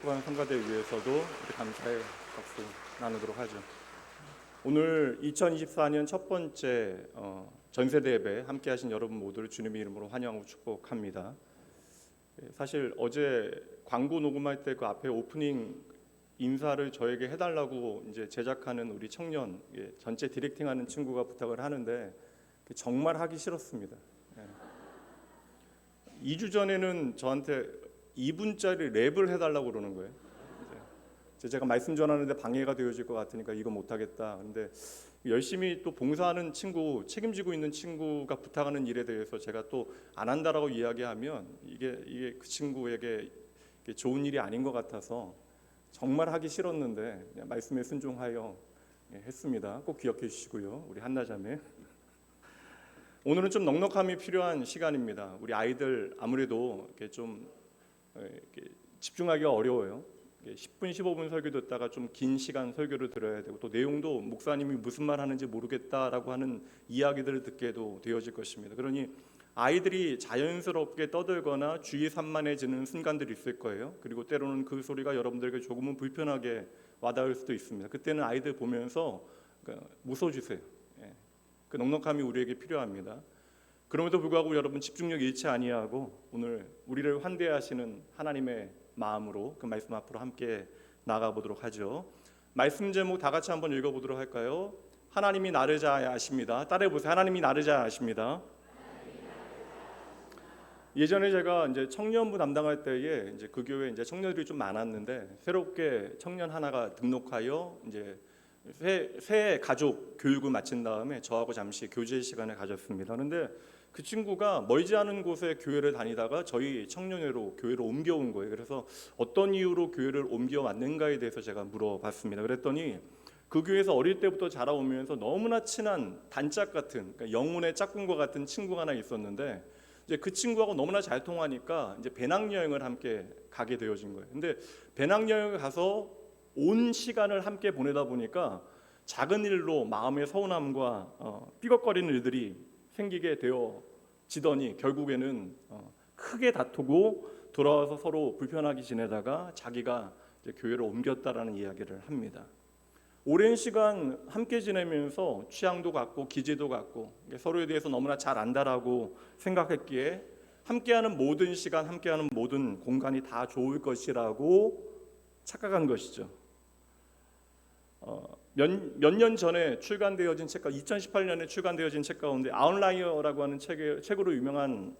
성가대 위해서도 우리 감사의 박수 나누도록 하죠. 오늘 2024년 첫 번째 전세대 예배 함께 하신 여러분 모두를 주님의 이름으로 환영하고 축복합니다. 사실 어제 광고 녹음할 때 그 앞에 오프닝 인사를 저에게 해달라고 이제 제작하는 우리 청년 전체 디렉팅하는 친구가 부탁을 하는데 정말 하기 싫었습니다. 2주 전에는 저한테 2분짜리 랩을 해달라고 그러는 거예요. 제가 말씀 전하는데 방해가 되어질 것 같으니까 이거 못하겠다. 근데 열심히 또 봉사하는 친구, 책임지고 있는 친구가 부탁하는 일에 대해서 제가 또 안 한다라고 이야기하면 이게 그 친구에게 좋은 일이 아닌 것 같아서 정말 하기 싫었는데 그냥 말씀에 순종하여 했습니다. 꼭 기억해 주시고요, 우리 한나자매. 오늘은 좀 넉넉함이 필요한 시간입니다. 우리 아이들 아무래도 이렇게 집중하기가 어려워요. 10분 15분 설교 듣다가 좀 긴 시간 설교를 들어야 되고 또 내용도 목사님이 무슨 말 하는지 모르겠다라고 하는 이야기들을 듣게도 되어질 것입니다. 그러니 아이들이 자연스럽게 떠들거나 주의 산만해지는 순간들이 있을 거예요. 그리고 때로는 그 소리가 여러분들에게 조금은 불편하게 와닿을 수도 있습니다. 그때는 아이들 보면서 웃어주세요. 그 넉넉함이 우리에게 필요합니다. 그럼에도 불구하고 여러분 집중력 잃지 아니하고 오늘 우리를 환대하시는 하나님의 마음으로 그 말씀 앞으로 함께 나가보도록 하죠. 말씀 제목 다 같이 한번 읽어보도록 할까요? 하나님이 나를 잘 아십니다. 따라해보세요. 하나님이 나를 잘 아십니다. 예전에 제가 이제 청년부 담당할 때에 이제 그 교회에 이제 청년들이 좀 많았는데 새롭게 청년 하나가 등록하여 이제 새 가족 교육을 마친 다음에 저하고 잠시 교제 시간을 가졌습니다. 그런데 그 친구가 멀지 않은 곳에 교회를 다니다가 저희 청년회로 교회로 옮겨온 거예요. 그래서 어떤 이유로 교회를 옮겨왔는가에 대해서 제가 물어봤습니다. 그랬더니 그 교회에서 어릴 때부터 자라오면서 너무나 친한 단짝 같은, 그러니까 영혼의 짝꿍과 같은 친구가 하나 있었는데 이제 그 친구하고 너무나 잘 통하니까 이제 배낭여행을 함께 가게 되어진 거예요. 근데 배낭여행을 가서 온 시간을 함께 보내다 보니까 작은 일로 마음의 서운함과 삐걱거리는 일들이 생기게 되어지더니 결국에는 크게 다투고 돌아와서 서로 불편하게 지내다가 자기가 이제 교회를 옮겼다라는 이야기를 합니다. 오랜 시간 함께 지내면서 취향도 같고 기질도 같고 서로에 대해서 너무나 잘 안다라고 생각했기에 함께하는 모든 시간, 함께하는 모든 공간이 다 좋을 것이라고 착각한 것이죠. 몇 년 전에 출간되어진 책, 2018년에 출간되어진 책 가운데 아웃라이어라고 하는 책으로 유명한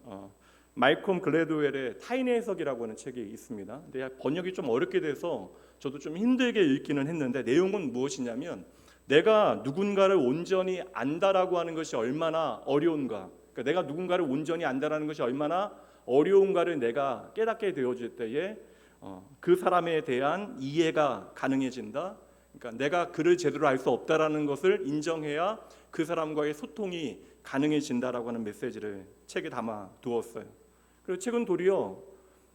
말콤 글래드웰의 타인의 해석이라고 하는 책이 있습니다. 근데 번역이 좀 어렵게 돼서 저도 좀 힘들게 읽기는 했는데 내용은 무엇이냐면 내가 누군가를 온전히 안다라고 하는 것이 얼마나 어려운가, 그러니까 내가 누군가를 온전히 안다라는 것이 얼마나 어려운가를 내가 깨닫게 되어질 때에 그 사람에 대한 이해가 가능해진다. 그러니까 내가 그를 제대로 알 수 없다라는 것을 인정해야 그 사람과의 소통이 가능해진다라고 하는 메시지를 책에 담아 두었어요. 그리고 책은 도리어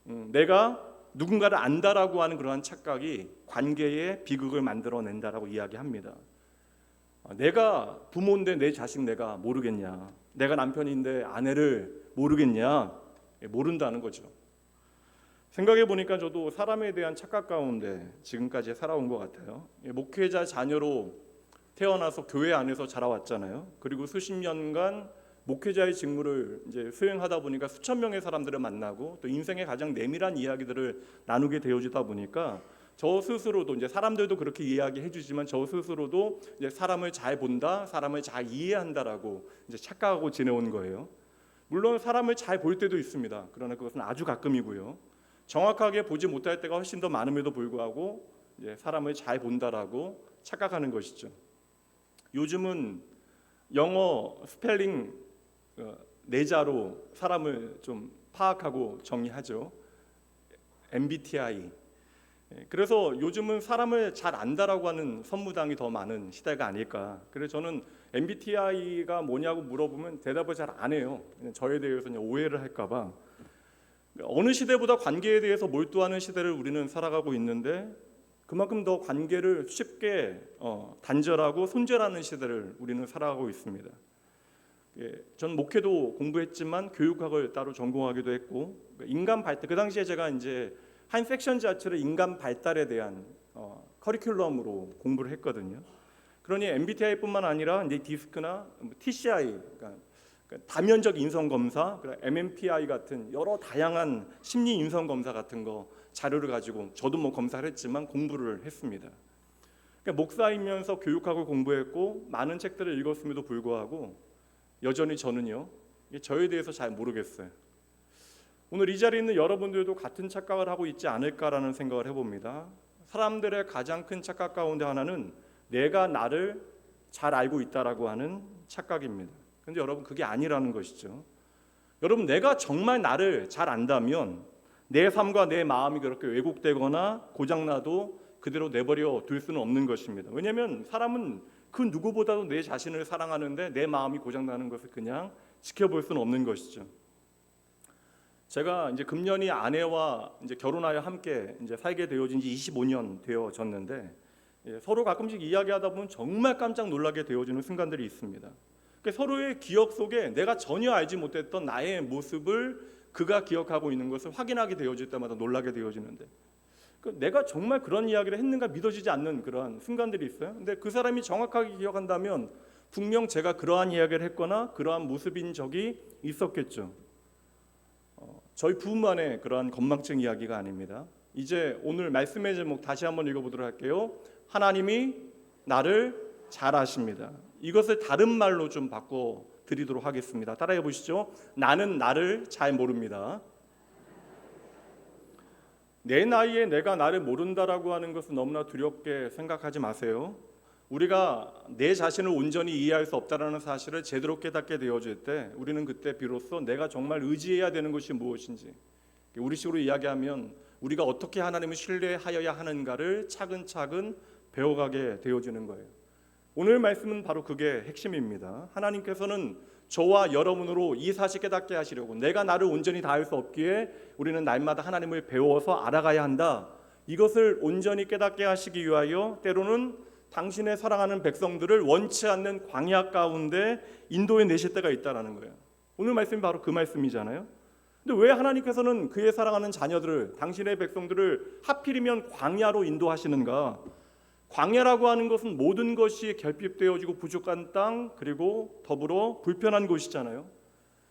내가 누군가를 안다라고 하는 그러한 착각이 관계의 비극을 만들어낸다라고 이야기합니다. 내가 부모인데 내 자식 내가 모르겠냐? 내가 남편인데 아내를 모르겠냐? 모른다는 거죠. 생각해 보니까 저도 사람에 대한 착각 가운데 지금까지 살아온 것 같아요. 목회자 자녀로 태어나서 교회 안에서 자라왔잖아요. 그리고 수십 년간 목회자의 직무를 이제 수행하다 보니까 수천 명의 사람들을 만나고 또 인생의 가장 내밀한 이야기들을 나누게 되어지다 보니까 저 스스로도 이제 사람들도 그렇게 이야기해 주지만 저 스스로도 이제 사람을 잘 본다, 사람을 잘 이해한다라고 이제 착각하고 지내온 거예요. 물론 사람을 잘 볼 때도 있습니다. 그러나 그것은 아주 가끔이고요. 정확하게 보지 못할 때가 훨씬 더 많음에도 불구하고 이제 사람을 잘 본다라고 착각하는 것이죠. 요즘은 영어 스펠링 내자로 사람을 좀 파악하고 정의하죠. MBTI. 그래서 요즘은 사람을 잘 안다라고 하는 선무당이 더 많은 시대가 아닐까. 그래서 저는 MBTI가 뭐냐고 물어보면 대답을 잘 안 해요. 저에 대해서 오해를 할까 봐. 어느 시대보다 관계에 대해서 몰두하는 시대를 우리는 살아가고 있는데 그만큼 더 관계를 쉽게 단절하고 손절하는 시대를 우리는 살아가고 있습니다. 전 목회도 공부했지만 교육학을 따로 전공하기도 했고 인간 발달, 그 당시에 제가 이제 한 섹션 자체를 인간 발달에 대한 커리큘럼으로 공부를 했거든요. 그러니 MBTI뿐만 아니라 이제 디스크나 TCI, 그러니까 다면적 인성 검사, MMPI 같은 여러 다양한 심리 인성 검사 같은 거 자료를 가지고 저도 뭐 검사를 했지만 공부를 했습니다. 그러니까 목사이면서 교육학을 공부했고 많은 책들을 읽었음에도 불구하고 여전히 저는요, 저에 대해서 잘 모르겠어요. 오늘 이 자리에 있는 여러분들도 같은 착각을 하고 있지 않을까라는 생각을 해봅니다. 사람들의 가장 큰 착각 가운데 하나는 내가 나를 잘 알고 있다라고 하는 착각입니다. 그런데 여러분, 그게 아니라는 것이죠. 여러분, 내가 정말 나를 잘 안다면 내 삶과 내 마음이 그렇게 왜곡되거나 고장나도 그대로 내버려 둘 수는 없는 것입니다. 왜냐하면 사람은 그 누구보다도 내 자신을 사랑하는데 내 마음이 고장나는 것을 그냥 지켜볼 수는 없는 것이죠. 제가 이제 금년이 아내와 이제 결혼하여 함께 이제 살게 되어진 지 25년 되어졌는데, 서로 가끔씩 이야기하다 보면 정말 깜짝 놀라게 되어지는 순간들이 있습니다. 그러니까 서로의 기억 속에 내가 전혀 알지 못했던 나의 모습을 그가 기억하고 있는 것을 확인하게 되어질 때마다 놀라게 되어지는데, 내가 정말 그런 이야기를 했는가 믿어지지 않는 그러한 순간들이 있어요. 근데 그 사람이 정확하게 기억한다면 분명 제가 그러한 이야기를 했거나 그러한 모습인 적이 있었겠죠. 저희 부부만의 그러한 건망증 이야기가 아닙니다. 이제 오늘 말씀의 제목 다시 한번 읽어보도록 할게요. 하나님이 나를 잘 아십니다. 이것을 다른 말로 좀 바꿔 드리도록 하겠습니다. 따라해 보시죠. 나는 나를 잘 모릅니다. 내 나이에 내가 나를 모른다라고 하는 것은 너무나 두렵게 생각하지 마세요. 우리가 내 자신을 온전히 이해할 수 없다라는 사실을 제대로 깨닫게 되어질 때 우리는 그때 비로소 내가 정말 의지해야 되는 것이 무엇인지, 우리식으로 이야기하면 우리가 어떻게 하나님을 신뢰하여야 하는가를 차근차근 배워가게 되어지는 거예요. 오늘 말씀은 바로 그게 핵심입니다. 하나님께서는 저와 여러분으로 이 사실 깨닫게 하시려고, 내가 나를 온전히 다할 수 없기에 우리는 날마다 하나님을 배워서 알아가야 한다, 이것을 온전히 깨닫게 하시기 위하여 때로는 당신의 사랑하는 백성들을 원치 않는 광야 가운데 인도해 내실 때가 있다는 거예요. 오늘 말씀이 바로 그 말씀이잖아요. 근데 왜 하나님께서는 그의 사랑하는 자녀들을, 당신의 백성들을 하필이면 광야로 인도하시는가? 광야라고 하는 것은 모든 것이 결핍되어지고 부족한 땅, 그리고 더불어 불편한 곳이잖아요.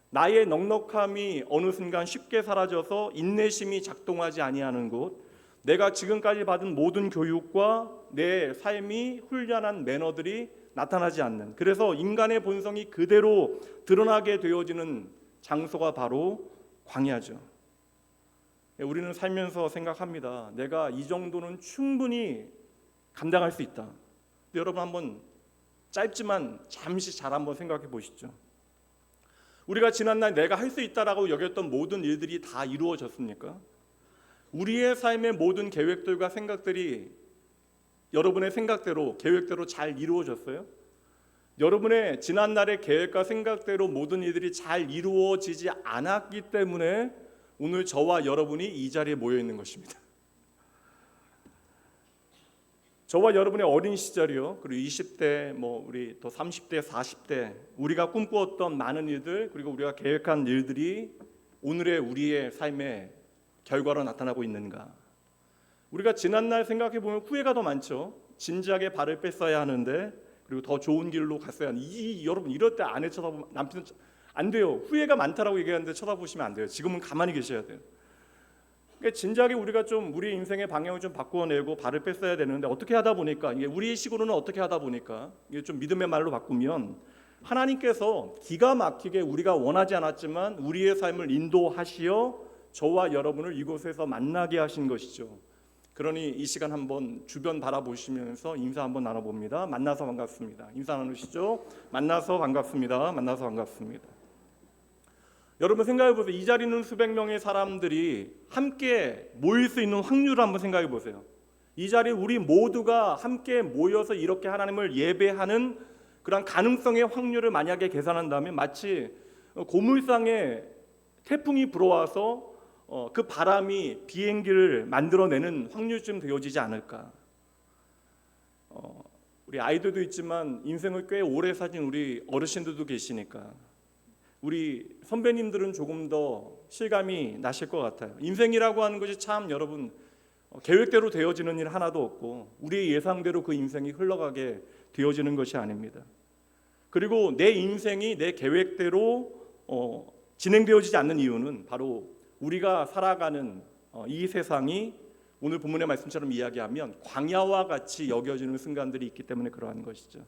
나의 넉넉함이 어느 순간 쉽게 사라져서 인내심이 작동하지 아니하는 곳, 내가 지금까지 받은 모든 교육과 내 삶이 훈련한 매너들이 나타나지 않는, 그래서 인간의 본성이 그대로 드러나게 되어지는 장소가 바로 광야죠. 우리는 살면서 생각합니다. 내가 이 정도는 충분히 감당할 수 있다. 근데 여러분, 한번 짧지만 잠시 잘 한번 생각해 보시죠. 우리가 지난날 내가 할 수 있다라고 여겼던 모든 일들이 다 이루어졌습니까? 우리의 삶의 모든 계획들과 생각들이 여러분의 생각대로, 계획대로 잘 이루어졌어요? 여러분의 지난날의 계획과 생각대로 모든 일들이 잘 이루어지지 않았기 때문에 오늘 저와 여러분이 이 자리에 모여 있는 것입니다. 저와 여러분의 어린 시절이요, 그리고 20대, 우리 또 30대, 40대, 우리가 꿈꾸었던 많은 일들, 그리고 우리가 계획한 일들이 오늘의 우리의 삶의 결과로 나타나고 있는가? 우리가 지난날 생각해 보면 후회가 더 많죠. 진지하게 발을 뺐어야 하는데, 그리고 더 좋은 길로 갔어야 하는데, 여러분 이럴 때 아내 쳐다보면 남편 안 돼요. 후회가 많다라고 얘기하는데 쳐다보시면 안 돼요. 지금은 가만히 계셔야 돼요. 그러니까 진작에 우리가 좀 우리 인생의 방향을 좀 바꾸어내고 발을 뺐어야 되는데, 어떻게 하다 보니까, 이게 우리의 식으로는 어떻게 하다 보니까, 이게 좀 믿음의 말로 바꾸면 하나님께서 기가 막히게 우리가 원하지 않았지만 우리의 삶을 인도하시어 저와 여러분을 이곳에서 만나게 하신 것이죠. 그러니 이 시간 한번 주변 바라보시면서 인사 한번 나눠봅니다. 만나서 반갑습니다. 인사 나누시죠. 만나서 반갑습니다. 만나서 반갑습니다. 여러분 생각해 보세요. 이 자리에 있는 수백 명의 사람들이 함께 모일 수 있는 확률을 한번 생각해 보세요. 이 자리에 우리 모두가 함께 모여서 이렇게 하나님을 예배하는 그런 가능성의 확률을 만약에 계산한다면 마치 고물상에 태풍이 불어와서 그 바람이 비행기를 만들어내는 확률쯤 되어지지 않을까. 우리 아이들도 있지만 인생을 꽤 오래 사신 우리 어르신들도 계시니까 우리 선배님들은 조금 더 실감이 나실 것 같아요. 인생이라고 하는 것이 참 여러분 계획대로 되어지는 일 하나도 없고 우리의 예상대로 그 인생이 흘러가게 되어지는 것이 아닙니다. 그리고 내 인생이 내 계획대로 진행되어지지 않는 이유는 바로 우리가 살아가는 이 세상이 오늘 본문의 말씀처럼 이야기하면 광야와 같이 여겨지는 순간들이 있기 때문에 그러한 것이죠.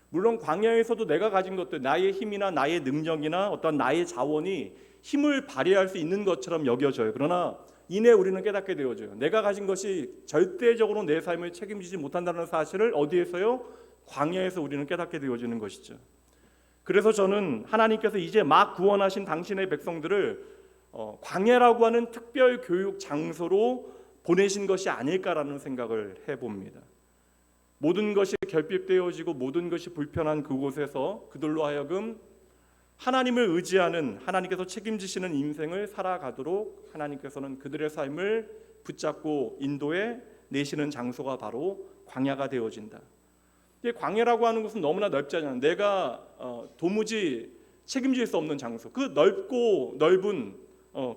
물론 광야에서도 내가 가진 것들, 나의 힘이나 나의 능력이나 어떤 나의 자원이 힘을 발휘할 수 있는 것처럼 여겨져요. 그러나 이내 우리는 깨닫게 되어져요. 내가 가진 것이 절대적으로 내 삶을 책임지지 못한다는 사실을 어디에서요? 광야에서 우리는 깨닫게 되어지는 것이죠. 그래서 저는 하나님께서 이제 막 구원하신 당신의 백성들을 광야라고 하는 특별 교육 장소로 보내신 것이 아닐까라는 생각을 해봅니다. 모든 것이 결핍되어지고 모든 것이 불편한 그곳에서 그들로 하여금 하나님을 의지하는, 하나님께서 책임지시는 인생을 살아가도록 하나님께서는 그들의 삶을 붙잡고 인도해 내시는 장소가 바로 광야가 되어진다. 광야라고 하는 것은 너무나 넓잖아요. 내가 도무지 책임질 수 없는 장소, 그 넓고 넓은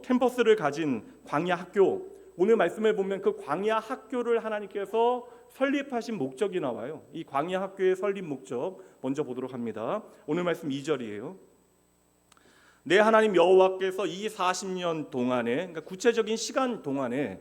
캠퍼스를 가진 광야 학교, 오늘 말씀에 보면 그 광야 학교를 하나님께서 설립하신 목적이 나와요. 이 광야 학교의 설립 목적 먼저 보도록 합니다. 오늘 말씀 2절이에요. 내 하나님 여호와께서 이 40년 동안에, 그러니까 구체적인 시간 동안에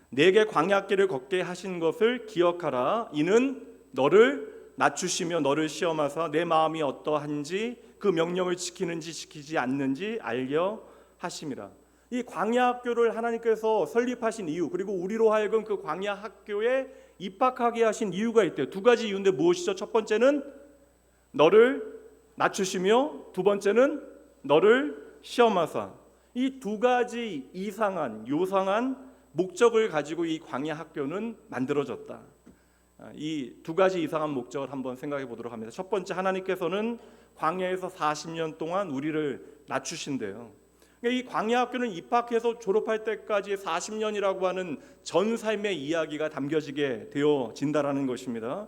내게 광야길을 걷게 하신 것을 기억하라. 이는 너를 낮추시며 너를 시험하사 내 마음이 어떠한지 그 명령을 지키는지 지키지 않는지 알려 하심이라. 이 광야 학교를 하나님께서 설립하신 이유, 그리고 우리로 하여금 그 광야 학교에 입학하게 하신 이유가 있대요. 두 가지 이유인데 무엇이죠? 첫 번째는 너를 낮추시며 두 번째는 너를 시험하사. 이 두 가지 이상한 요상한 목적을 가지고 이 광야 학교는 만들어졌다. 이 두 가지 이상한 목적을 한번 생각해 보도록 합니다. 첫 번째, 하나님께서는 광야에서 40년 동안 우리를 낮추신대요. 이 광야 학교는 입학해서 졸업할 때까지 40년이라고 하는 전 삶의 이야기가 담겨지게 되어진다라는 것입니다.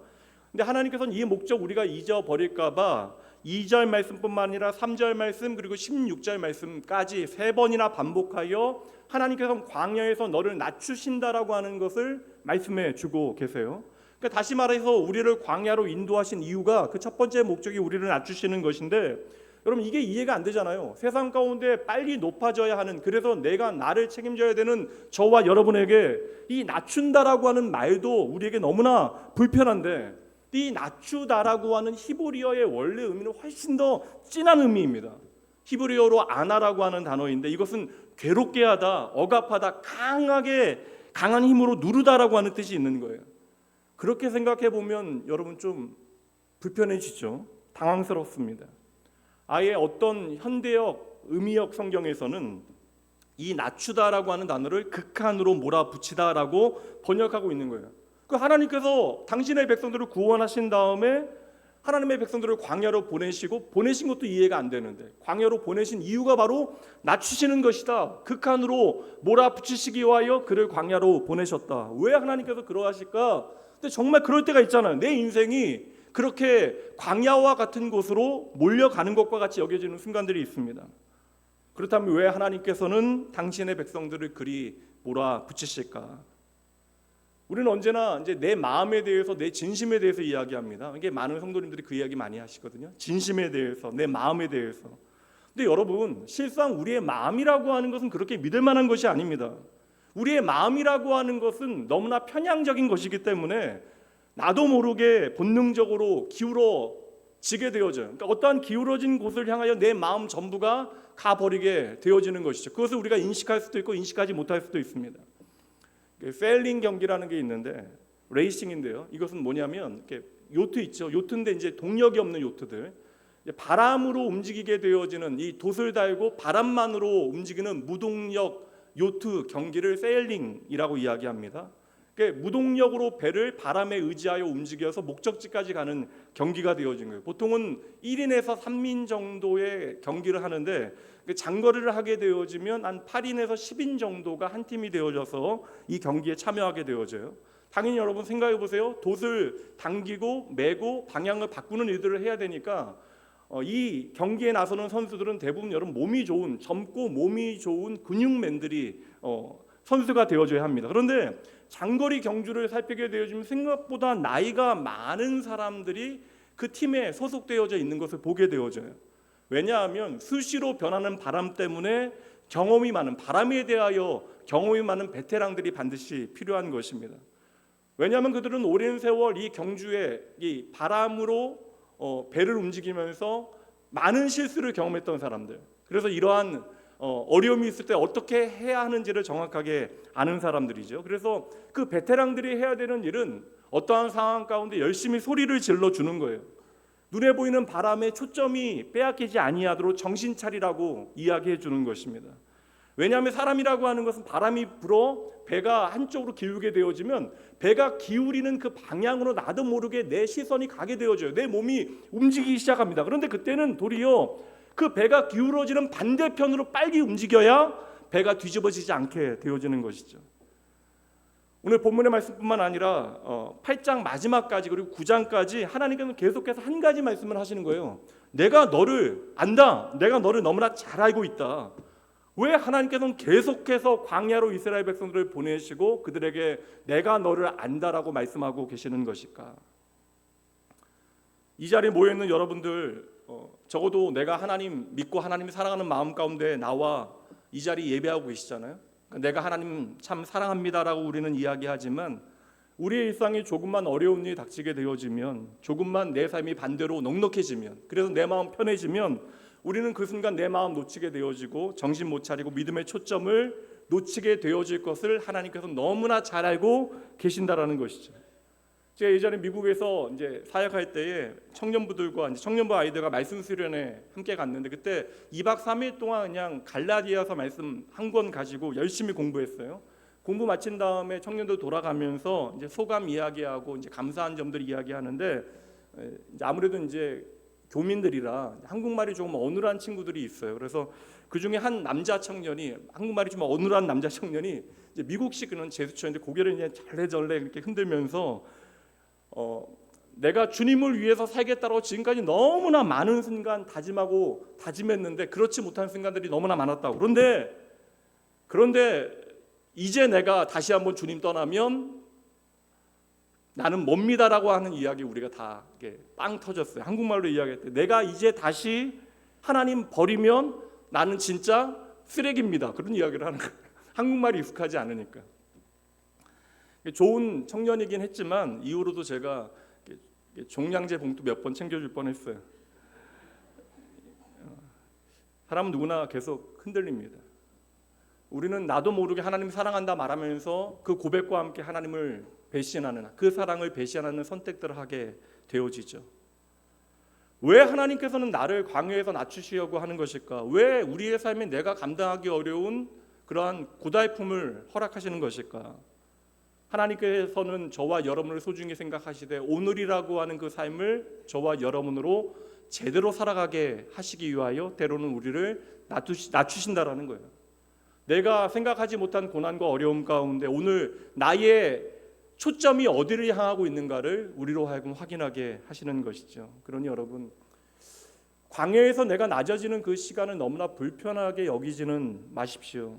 근데 하나님께서는 이 목적 우리가 잊어버릴까 봐 2절 말씀뿐만 아니라 3절 말씀 그리고 16절 말씀까지 3번이나 반복하여 하나님께서는 광야에서 너를 낮추신다라고 하는 것을 말씀해 주고 계세요. 그러니까 다시 말해서 우리를 광야로 인도하신 이유가 그 첫 번째 목적이 우리를 낮추시는 것인데, 여러분 이게 이해가 안 되잖아요. 세상 가운데 빨리 높아져야 하는, 그래서 내가 나를 책임져야 되는 저와 여러분에게 이 낮춘다라고 하는 말도 우리에게 너무나 불편한데, 이 낮추다라고 하는 히브리어의 원래 의미는 훨씬 더 진한 의미입니다. 히브리어로 아나라고 하는 단어인데 이것은 괴롭게 하다, 억압하다, 강한 힘으로 누르다라고 하는 뜻이 있는 거예요. 그렇게 생각해 보면 여러분 좀 불편해지죠. 당황스럽습니다. 아예 어떤 현대역, 의미역 성경에서는 이 낮추다라고 하는 단어를 극한으로 몰아붙이다라고 번역하고 있는 거예요. 그 하나님께서 당신의 백성들을 구원하신 다음에 하나님의 백성들을 광야로 보내신 것도 이해가 안 되는데, 광야로 보내신 이유가 바로 낮추시는 것이다. 극한으로 몰아붙이시기 위하여 그를 광야로 보내셨다. 왜 하나님께서 그러하실까? 근데 정말 그럴 때가 있잖아요. 내 인생이 그렇게 광야와 같은 곳으로 몰려가는 것과 같이 여겨지는 순간들이 있습니다. 그렇다면 왜 하나님께서는 당신의 백성들을 그리 몰아붙이실까? 우리는 언제나 이제 내 마음에 대해서, 내 진심에 대해서 이야기합니다. 이게 많은 성도님들이 그 이야기 많이 하시거든요. 진심에 대해서, 내 마음에 대해서. 근데 여러분, 실상 우리의 마음이라고 하는 것은 그렇게 믿을 만한 것이 아닙니다. 우리의 마음이라고 하는 것은 너무나 편향적인 것이기 때문에 나도 모르게 본능적으로 기울어지게 되어져요. 그러니까 어떠한 기울어진 곳을 향하여 내 마음 전부가 가버리게 되어지는 것이죠. 그것을 우리가 인식할 수도 있고 인식하지 못할 수도 있습니다. 세일링 경기라는 게 있는데, 레이싱인데요. 이것은 뭐냐면 이렇게 요트 있죠. 요트인데 이제 동력이 없는 요트들, 바람으로 움직이게 되어지는, 이 돛을 달고 바람만으로 움직이는 무동력 요트 경기를 세일링이라고 이야기합니다. 그러니까 무동력으로 배를 바람에 의지하여 움직여서 목적지까지 가는 경기가 되어진 거예요. 보통은 1인에서 3인 정도의 경기를 하는데, 장거리를 하게 되어지면 한 8인에서 10인 정도가 한 팀이 되어져서 이 경기에 참여하게 되어져요. 당연히 여러분 생각해 보세요. 돛을 당기고 메고 방향을 바꾸는 일들을 해야 되니까 이 경기에 나서는 선수들은 대부분 여러분 몸이 좋은, 젊고 몸이 좋은 근육맨들이 선수가 되어줘야 합니다. 그런데 장거리 경주를 살피게 되어지면 생각보다 나이가 많은 사람들이 그 팀에 소속되어져 있는 것을 보게 되어져요. 왜냐하면 수시로 변하는 바람 때문에 경험이 많은, 바람에 대하여 경험이 많은 베테랑들이 반드시 필요한 것입니다. 왜냐하면 그들은 오랜 세월 이 경주에 이 바람으로 배를 움직이면서 많은 실수를 경험했던 사람들, 그래서 이러한 어려움이 있을 때 어떻게 해야 하는지를 정확하게 아는 사람들이죠. 그래서 그 베테랑들이 해야 되는 일은 어떠한 상황 가운데 열심히 소리를 질러주는 거예요. 눈에 보이는 바람에 초점이 빼앗기지 아니하도록 정신 차리라고 이야기해 주는 것입니다. 왜냐하면 사람이라고 하는 것은 바람이 불어 배가 한쪽으로 기울게 되어지면 배가 기울이는 그 방향으로 나도 모르게 내 시선이 가게 되어져요. 내 몸이 움직이기 시작합니다. 그런데 그때는 도리어 그 배가 기울어지는 반대편으로 빨리 움직여야 배가 뒤집어지지 않게 되어지는 것이죠. 오늘 본문의 말씀뿐만 아니라 8장 마지막까지 그리고 9장까지 하나님께서는 계속해서 한 가지 말씀을 하시는 거예요. 내가 너를 안다. 내가 너를 너무나 잘 알고 있다. 왜 하나님께서는 계속해서 광야로 이스라엘 백성들을 보내시고 그들에게 내가 너를 안다라고 말씀하고 계시는 것일까? 이 자리에 모여있는 여러분들 적어도 내가 하나님 믿고 하나님 사랑하는 마음 가운데 나와 이 자리 예배하고 계시잖아요. 내가 하나님 참 사랑합니다라고 우리는 이야기하지만 우리의 일상이 조금만 어려운 일이 닥치게 되어지면, 조금만 내 삶이 반대로 넉넉해지면, 그래서 내 마음 편해지면 우리는 그 순간 내 마음 놓치게 되어지고 정신 못 차리고 믿음의 초점을 놓치게 되어질 것을 하나님께서 너무나 잘 알고 계신다라는 것이죠. 제가 예전에 미국에서 이제 사역할 때에 청년부들과 이제 청년부 아이들과 말씀 수련회 함께 갔는데 그때 2박 3일 동안 그냥 갈라디아서 말씀 한 권 가지고 열심히 공부했어요. 공부 마친 다음에 청년들 돌아가면서 이제 소감 이야기하고 이제 감사한 점들 이야기하는데 이제 아무래도 이제 교민들이라 한국말이 조금 어눌한 친구들이 있어요. 그래서 그 중에 한 남자 청년이, 한국말이 좀 어눌한 남자 청년이 이제 미국식 그런 제스처인데 고개를 그냥 잘래절래 이렇게 흔들면서 내가 주님을 위해서 살겠다고 지금까지 너무나 많은 순간 다짐하고 다짐했는데 그렇지 못한 순간들이 너무나 많았다고. 그런데 이제 내가 다시 한번 주님 떠나면 나는 뭡니다라고 하는 이야기 우리가 다 빵 터졌어요. 한국말로 이야기할 때 내가 이제 다시 하나님 버리면 나는 진짜 쓰레기입니다. 그런 이야기를 하는 거예요. 한국말이 익숙하지 않으니까. 좋은 청년이긴 했지만 이후로도 제가 종량제 봉투 몇 번 챙겨줄 뻔했어요. 사람은 누구나 계속 흔들립니다. 우리는 나도 모르게 하나님 사랑한다 말하면서 그 고백과 함께 하나님을 배신하는, 그 사랑을 배신하는 선택들을 하게 되어지죠. 왜 하나님께서는 나를 광야에서 낮추시려고 하는 것일까? 왜 우리의 삶에 내가 감당하기 어려운 그러한 고달픔을 허락하시는 것일까? 하나님께서는 저와 여러분을 소중히 생각하시되 오늘이라고 하는 그 삶을 저와 여러분으로 제대로 살아가게 하시기 위하여 때로는 우리를 낮추신다라는 거예요. 내가 생각하지 못한 고난과 어려움 가운데 오늘 나의 초점이 어디를 향하고 있는가를 우리로 하여금 확인하게 하시는 것이죠. 그러니 여러분, 광야에서 내가 낮아지는 그 시간을 너무나 불편하게 여기지는 마십시오.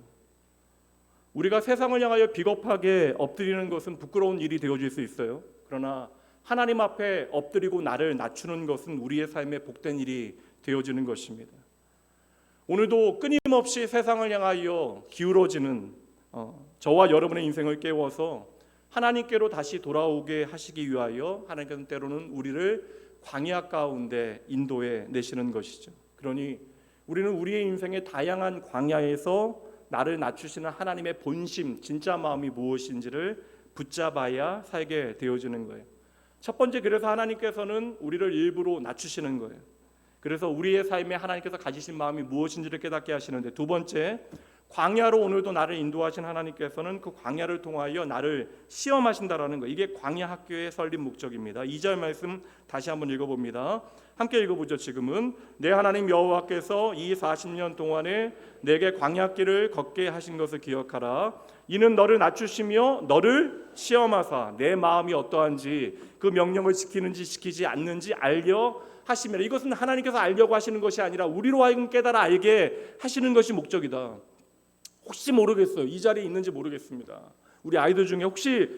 우리가 세상을 향하여 비겁하게 엎드리는 것은 부끄러운 일이 되어질 수 있어요. 그러나 하나님 앞에 엎드리고 나를 낮추는 것은 우리의 삶에 복된 일이 되어지는 것입니다. 오늘도 끊임없이 세상을 향하여 기울어지는 저와 여러분의 인생을 깨워서 하나님께로 다시 돌아오게 하시기 위하여 하나님께서는 때로는 우리를 광야 가운데 인도해 내시는 것이죠. 그러니 우리는 우리의 인생의 다양한 광야에서 나를 낮추시는 하나님의 본심, 진짜 마음이 무엇인지를 붙잡아야 살게 되어지는 거예요. 첫 번째, 그래서 하나님께서는 우리를 일부러 낮추시는 거예요. 그래서 우리의 삶에 하나님께서 가지신 마음이 무엇인지를 깨닫게 하시는데, 두 번째, 광야로 오늘도 나를 인도하신 하나님께서는 그 광야를 통하여 나를 시험하신다라는 거. 이게 광야 학교의 설립 목적입니다. 2절 말씀 다시 한번 읽어봅니다. 함께 읽어보죠. 지금은 내 하나님 여호와께서 이 40년 동안에 내게 광야길을 걷게 하신 것을 기억하라. 이는 너를 낮추시며 너를 시험하사 내 마음이 어떠한지 그 명령을 지키는지 지키지 않는지 알려 하시면, 이것은 하나님께서 알려고 하시는 것이 아니라 우리로 하여금 깨달아 알게 하시는 것이 목적이다. 혹시 모르겠어요. 이 자리에 있는지 모르겠습니다. 우리 아이들 중에 혹시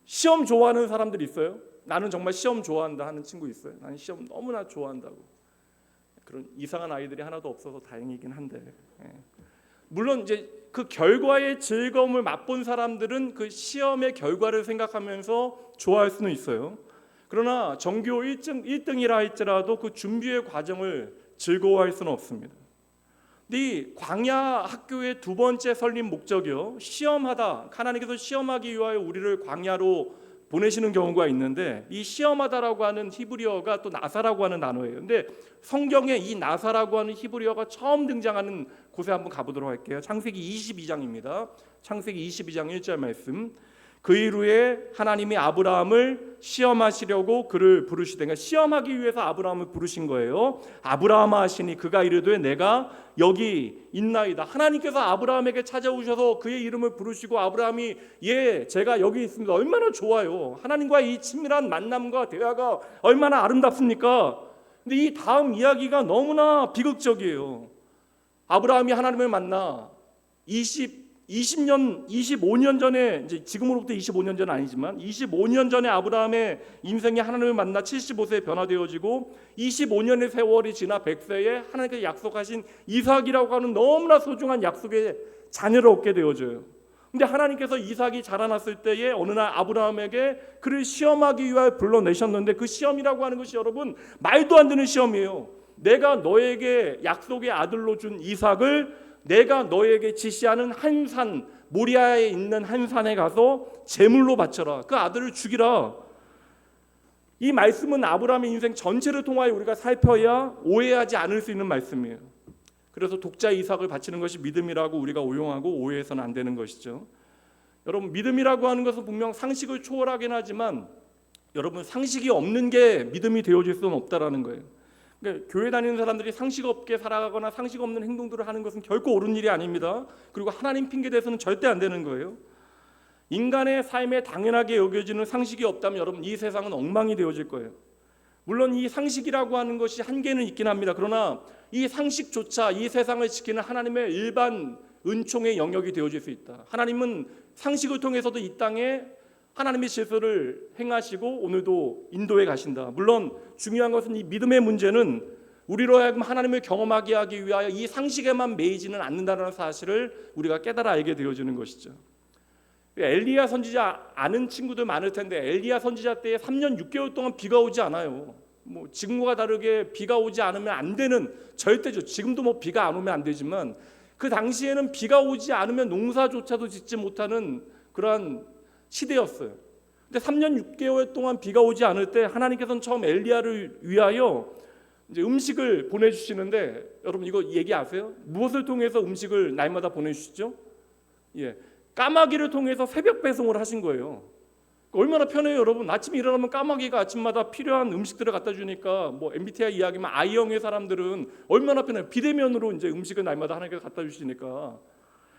시험 좋아하는 사람들 있어요? 나는 정말 시험 좋아한다 하는 친구 있어요? 나는 시험 너무나 좋아한다고. 그런 이상한 아이들이 하나도 없어서 다행이긴 한데, 물론 이제 그 결과의 즐거움을 맛본 사람들은 그 시험의 결과를 생각하면서 좋아할 수는 있어요. 그러나 전교 1등이라 할지라도 그 준비의 과정을 즐거워할 수는 없습니다. 이 광야 학교의 두 번째 설립 목적이요, 시험하다. 하나님께서 시험하기 위하여 우리를 광야로 보내시는 경우가 있는데, 이 시험하다라고 하는 히브리어가 또 나사라고 하는 단어예요. 근데 성경에 이 나사라고 하는 히브리어가 처음 등장하는 곳에 한번 가보도록 할게요. 창세기 22장입니다. 창세기 22장 1절 말씀. 그 이후에 하나님이 아브라함을 시험하시려고 그를 부르시되, 그러니까 시험하기 위해서 아브라함을 부르신 거예요. 아브라함아 하시니 그가 이르되 내가 여기 있나이다. 하나님께서 아브라함에게 찾아오셔서 그의 이름을 부르시고 아브라함이 제가 여기 있습니다. 얼마나 좋아요. 하나님과의 이 친밀한 만남과 대화가 얼마나 아름답습니까? 근데 이 다음 이야기가 너무나 비극적이에요. 아브라함이 하나님을 만나 25년 전에, 이제 지금으로부터 25년 전 아니지만 25년 전에 아브라함의 인생이 하나님을 만나 75세에 변화되어지고 25년의 세월이 지나 100세에 하나님께서 약속하신 이삭이라고 하는 너무나 소중한 약속의 자녀를 얻게 되어져요. 근데 하나님께서 이삭이 자라났을 때에 어느 날 아브라함에게 그를 시험하기 위하여 불러내셨는데, 그 시험이라고 하는 것이 여러분 말도 안 되는 시험이에요. 내가 너에게 약속의 아들로 준 이삭을 내가 너에게 지시하는 한 산, 모리아에 있는 한 산에 가서 제물로 바쳐라. 그 아들을 죽이라. 이 말씀은 아브라함의 인생 전체를 통하여 우리가 살펴야 오해하지 않을 수 있는 말씀이에요. 그래서 독자 이삭을 바치는 것이 믿음이라고 우리가 오용하고 오해해서는 안 되는 것이죠. 여러분, 믿음이라고 하는 것은 분명 상식을 초월하긴 하지만 여러분, 상식이 없는 게 믿음이 되어질 수는 없다라는 거예요. 그러니까 교회 다니는 사람들이 상식 없게 살아가거나 상식 없는 행동들을 하는 것은 결코 옳은 일이 아닙니다. 그리고 하나님 핑계 대서는 절대 안 되는 거예요. 인간의 삶에 당연하게 여겨지는 상식이 없다면 여러분, 이 세상은 엉망이 되어질 거예요. 물론 이 상식이라고 하는 것이 한계는 있긴 합니다. 그러나 이 상식조차 이 세상을 지키는 하나님의 일반 은총의 영역이 되어질 수 있다. 하나님은 상식을 통해서도 이 땅에 하나님의 질서를 행하시고 오늘도 인도해 가신다. 물론 중요한 것은 이 믿음의 문제는 우리로 하여금 하나님을 경험하게 하기 위하여 이 상식에만 매이지는 않는다는 사실을 우리가 깨달아 알게 되어지는 것이죠. 엘리야 선지자 아는 친구들 많을 텐데, 엘리야 선지자 때 3년 6개월 동안 비가 오지 않아요. 지금과 다르게 비가 오지 않으면 안 되는, 절대죠. 지금도 비가 안 오면 안 되지만 그 당시에는 비가 오지 않으면 농사조차도 짓지 못하는 그러한 시대였어요. 근데 3년 6개월 동안 비가 오지 않을 때 하나님께서는 처음 엘리야를 위하여 이제 음식을 보내주시는데, 여러분 이거 얘기 아세요? 무엇을 통해서 음식을 날마다 보내주시죠? 까마귀를 통해서 새벽 배송을 하신 거예요. 얼마나 편해요, 여러분. 아침에 일어나면 까마귀가 아침마다 필요한 음식들을 갖다 주니까, MBTI 이야기면 I형의 사람들은 얼마나 편해요. 비대면으로 이제 음식을 날마다 하나님께서 갖다 주시니까.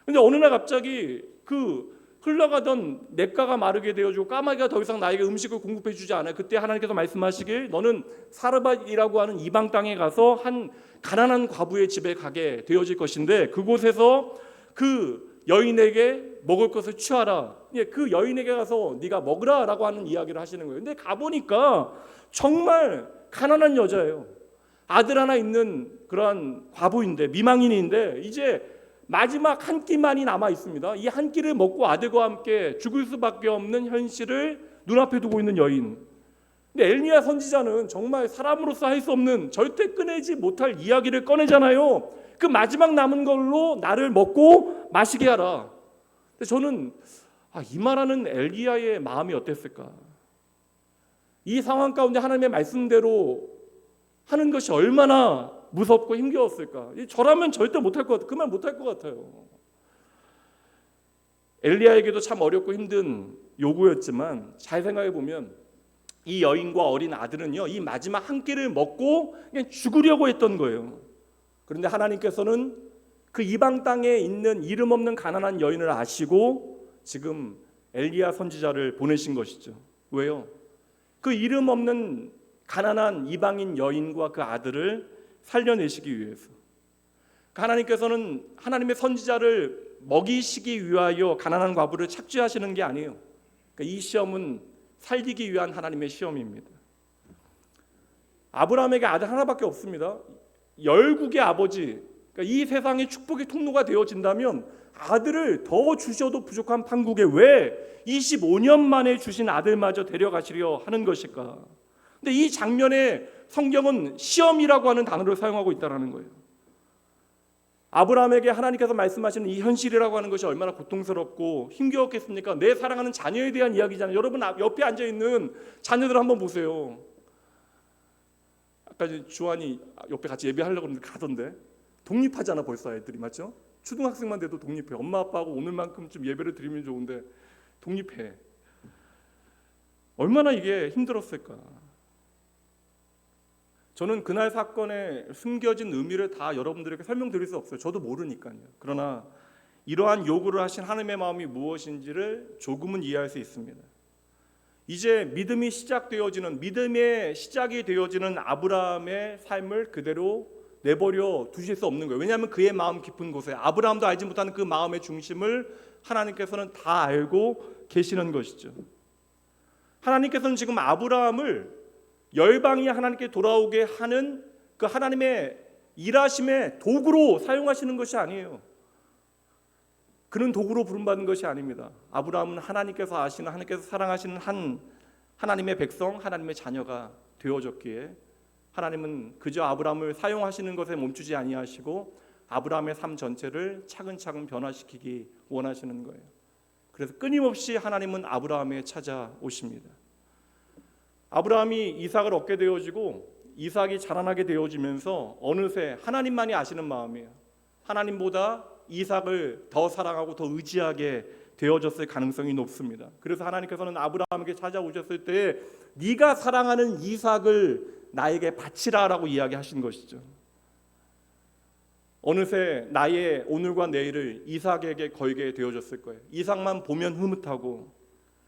근데 어느 날 갑자기 그 흘러가던 냇가가 마르게 되어지고 까마귀가 더 이상 나에게 음식을 공급해 주지 않아요. 그때 하나님께서 말씀하시길, 너는 사르밧이라고 하는 이방 땅에 가서 한 가난한 과부의 집에 가게 되어질 것인데 그곳에서 그 여인에게 먹을 것을 취하라. 그 여인에게 가서 네가 먹으라라고 하는 이야기를 하시는 거예요. 근데 가보니까 정말 가난한 여자예요. 아들 하나 있는 그러한 과부인데, 미망인인데 이제 마지막 한 끼만이 남아 있습니다. 이 한 끼를 먹고 아들과 함께 죽을 수밖에 없는 현실을 눈앞에 두고 있는 여인. 근데 엘리야 선지자는 정말 사람으로서 할 수 없는, 절대 꺼내지 못할 이야기를 꺼내잖아요. 그 마지막 남은 걸로 나를 먹고 마시게 하라. 근데 저는 이 말하는 엘리야의 마음이 어땠을까? 이 상황 가운데 하나님의 말씀대로 하는 것이 얼마나 무섭고 힘겨웠을까? 저라면 절대 못할 것 같아요. 그 말 못할 것 같아요. 엘리야에게도 참 어렵고 힘든 요구였지만 잘 생각해 보면 이 여인과 어린 아들은요, 이 마지막 한 끼를 먹고 그냥 죽으려고 했던 거예요. 그런데 하나님께서는 그 이방 땅에 있는 이름 없는 가난한 여인을 아시고 지금 엘리야 선지자를 보내신 것이죠. 왜요? 그 이름 없는 가난한 이방인 여인과 그 아들을 살려내시기 위해서. 하나님께서는 하나님의 선지자를 먹이시기 위하여 가난한 과부를 착취하시는 게 아니에요. 그러니까 이 시험은 살리기 위한 하나님의 시험입니다. 아브라함에게 아들 하나밖에 없습니다. 열국의 아버지, 그러니까 이 세상의 축복의 통로가 되어진다면 아들을 더 주셔도 부족한 판국에 왜 25년 만에 주신 아들마저 데려가시려 하는 것일까? 근데 이 장면에 성경은 시험이라고 하는 단어를 사용하고 있다는 거예요. 아브라함에게 하나님께서 말씀하시는 이 현실이라고 하는 것이 얼마나 고통스럽고 힘겨웠겠습니까? 내 사랑하는 자녀에 대한 이야기잖아요. 여러분 옆에 앉아있는 자녀들 한번 보세요. 아까 주한이 옆에 같이 예배하려고 했는데 가던데 독립하잖아 벌써 애들이, 맞죠? 초등학생만 돼도 독립해. 엄마 아빠하고 오늘만큼 좀 예배를 드리면 좋은데 독립해. 얼마나 이게 힘들었을까. 저는 그날 사건에 숨겨진 의미를 다 여러분들에게 설명드릴 수 없어요. 저도 모르니까요. 그러나 이러한 요구를 하신 하나님의 마음이 무엇인지를 조금은 이해할 수 있습니다. 이제 믿음이 시작되어지는, 믿음의 시작이 되어지는 아브라함의 삶을 그대로 내버려 두실 수 없는 거예요. 왜냐하면 그의 마음 깊은 곳에 아브라함도 알지 못하는 그 마음의 중심을 하나님께서는 다 알고 계시는 것이죠. 하나님께서는 지금 아브라함을 열방이 하나님께 돌아오게 하는 그 하나님의 일하심의 도구로 사용하시는 것이 아니에요. 그는 도구로 부름받은 것이 아닙니다. 아브라함은 하나님께서 아시는, 하나님께서 사랑하시는 한 하나님의 백성, 하나님의 자녀가 되어졌기에 하나님은 그저 아브라함을 사용하시는 것에 멈추지 아니하시고 아브라함의 삶 전체를 차근차근 변화시키기 원하시는 거예요. 그래서 끊임없이 하나님은 아브라함에 찾아오십니다. 아브라함이 이삭을 얻게 되어지고 이삭이 자라나게 되어지면서 어느새 하나님만이 아시는 마음이에요. 하나님보다 이삭을 더 사랑하고 더 의지하게 되어졌을 가능성이 높습니다. 그래서 하나님께서는 아브라함에게 찾아오셨을 때 네가 사랑하는 이삭을 나에게 바치라라고 이야기하신 것이죠. 어느새 나의 오늘과 내일을 이삭에게 걸게 되어졌을 거예요. 이삭만 보면 흐뭇하고